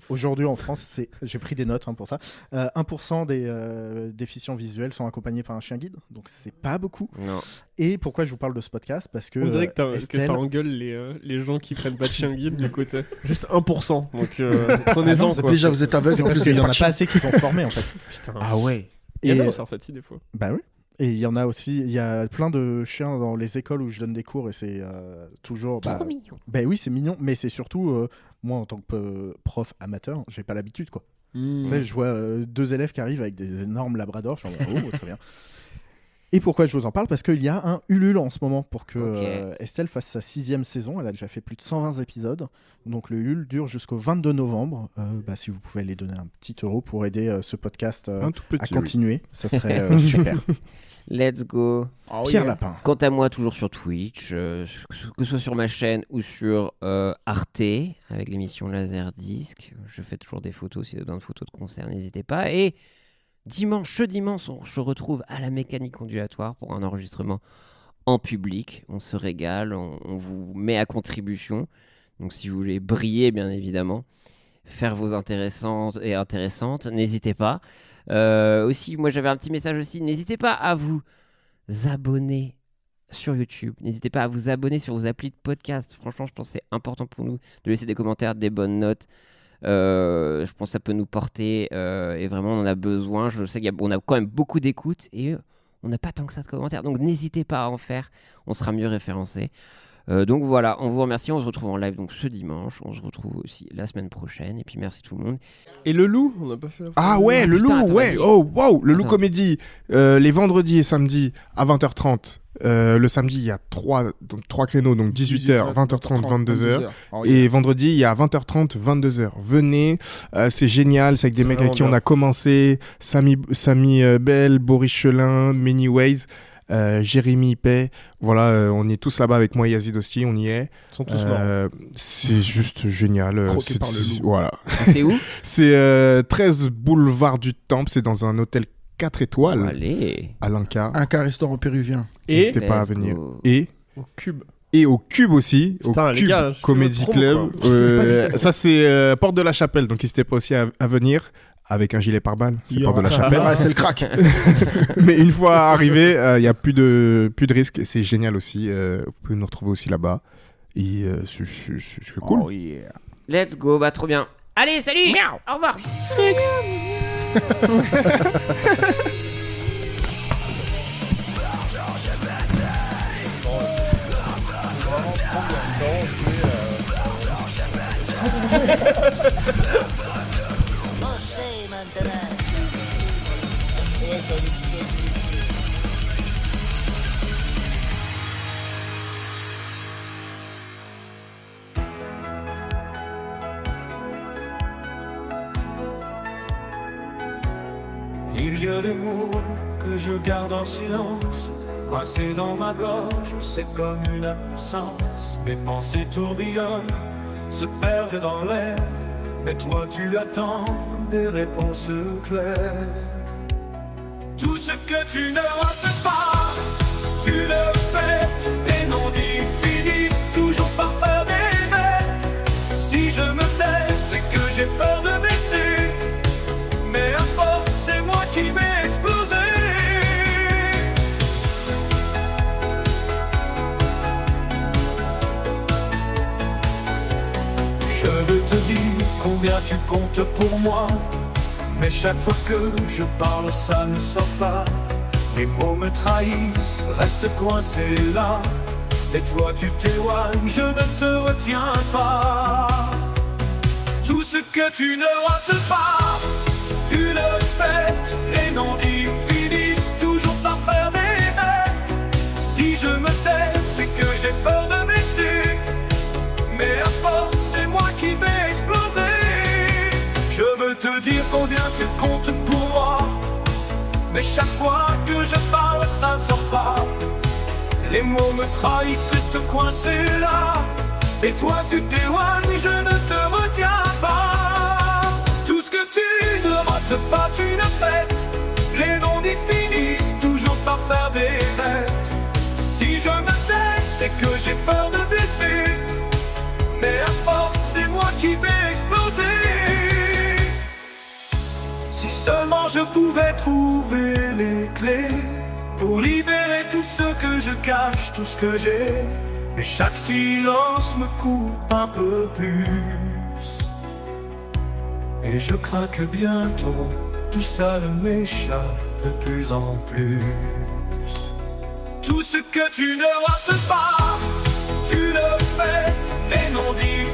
aujourd'hui en France, j'ai pris des notes pour ça. 1% des déficients visuels sont accompagnés par un chien guide, donc c'est pas beaucoup. Non. Et pourquoi je vous parle de ce podcast? Parce que on dirait que Estelle... ça engueule les gens qui prennent pas de chien guide du côté. Juste 1%. Donc prenez-en. Quoi. Déjà, vous êtes aveugle. En plus, il y en a pas assez qui sont formés en fait. Putain. Ah ouais. Il y en a au Sarfati des fois. Bah oui. Et il y en a aussi, il y a plein de chiens dans les écoles où je donne des cours et c'est toujours... Trop mignon. Bah oui, c'est mignon, mais c'est surtout, moi en tant que prof amateur, j'ai pas l'habitude quoi. Tu sais, je vois 2 élèves qui arrivent avec des énormes labradors, je suis en mode, oh, très bien. Et pourquoi je vous en parle? Parce qu'il y a un Ulule en ce moment pour que Estelle fasse sa 6e saison. Elle a déjà fait plus de 120 épisodes. Donc le Ulule dure jusqu'au 22 novembre. Si vous pouvez aller donner un petit euro pour aider ce podcast à continuer, ça serait super. Let's go. Pierre Lapin. Quant à moi, toujours sur Twitch, que ce soit sur ma chaîne ou sur Arte, avec l'émission Laserdisc. Je fais toujours des photos, si vous avez besoin de photos de concert, n'hésitez pas. Et ce dimanche, on se retrouve à la Mécanique Ondulatoire pour un enregistrement en public. On se régale, on vous met à contribution. Donc si vous voulez briller, bien évidemment, faire vos intéressantes, n'hésitez pas. Aussi, moi j'avais un petit message aussi, n'hésitez pas à vous abonner sur YouTube. N'hésitez pas à vous abonner sur vos applis de podcast. Franchement, je pense que c'est important pour nous de laisser des commentaires, des bonnes notes. Je pense que ça peut nous porter et vraiment on en a besoin. Je sais qu'on a quand même beaucoup d'écoutes et on n'a pas tant que ça de commentaires, donc n'hésitez pas à en faire, on sera mieux référencé. Donc voilà, on vous remercie, on se retrouve en live donc ce dimanche, on se retrouve aussi la semaine prochaine et puis merci tout le monde. Et le loup, on n'a pas fait. Ah ouais, le loup, ouais, oh wow, le loup comédie, les vendredis et samedis à 20h30. Le samedi, il y a 3 créneaux, donc 18h, 20h30, 22h. Et vendredi, il y a 20h30, 22h. Venez, c'est génial, c'est avec des mecs avec qui on a commencé. Samy Bell, Boris Chelin, Many Ways, Jérémy Pay. Voilà, on est tous là-bas avec moi et Yazid aussi, on y est. Ils sont tous morts. C'est juste génial. Croqué par le loup. Voilà. C'est où? C'est 13 boulevard du Temple, c'est dans un hôtel 4 étoiles. Allez. À l'Inca. Un restaurant péruvien. Et n'hésitez pas à venir. Et au Cube. Et au Cube aussi. Putain, au Cube gars, Comedy Club. Ça, c'est Porte de la Chapelle. Donc, n'hésitez pas aussi à venir avec un gilet pare-balles. C'est Porte de la Chapelle. C'est le crack. Mais une fois arrivé, il n'y a plus de risque. Et c'est génial aussi. Vous pouvez nous retrouver aussi là-bas. Et c'est cool. Oh yeah. Let's go, bah trop bien. Allez, salut. Miaou. Au revoir. Il y a des mots que je garde en silence, coincés dans ma gorge, c'est comme une absence. Mes pensées tourbillonnent, se perdent dans l'air, mais toi tu attends des réponses claires. Tout ce que tu ne rates pas, tu le fais, tes non-dits finissent toujours par faire des bêtes. Si je me tais, c'est que j'ai peur de baisser, mais à force c'est moi qui vais exploser. Je veux te dire combien tu comptes pour moi, mais chaque fois que je parle ça ne sort pas. Les mots me trahissent, restent coincés là, Et toi tu t'éloignes, je ne te retiens pas. Tout ce que tu ne rates pas, tu le pètes. Les non-dits finissent toujours par faire des bêtes. Si je me tais, c'est que j'ai peur de blesser. Mais à force, c'est moi qui vais exploser. Je veux te dire combien tu comptes pour moi, mais chaque fois que je parle, ça ne sort pas. Les mots me trahissent, restent coincés là. Et toi tu t'éloignes, je ne te retiens pas. Tout ce que tu ne rates pas, tu ne pètes. Les non-dits finissent toujours par faire des bêtes. Si je me tais, c'est que j'ai peur de blesser. Mais à force, c'est moi qui vais exploser. Si seulement je pouvais trouver les clés pour libérer tout ce que je cache, tout ce que j'ai. Et chaque silence me coupe un peu plus. Et je crains que bientôt tout ça ne m'échappe de plus en plus. Tout ce que tu ne rates pas, tu le pètes. Les non-dits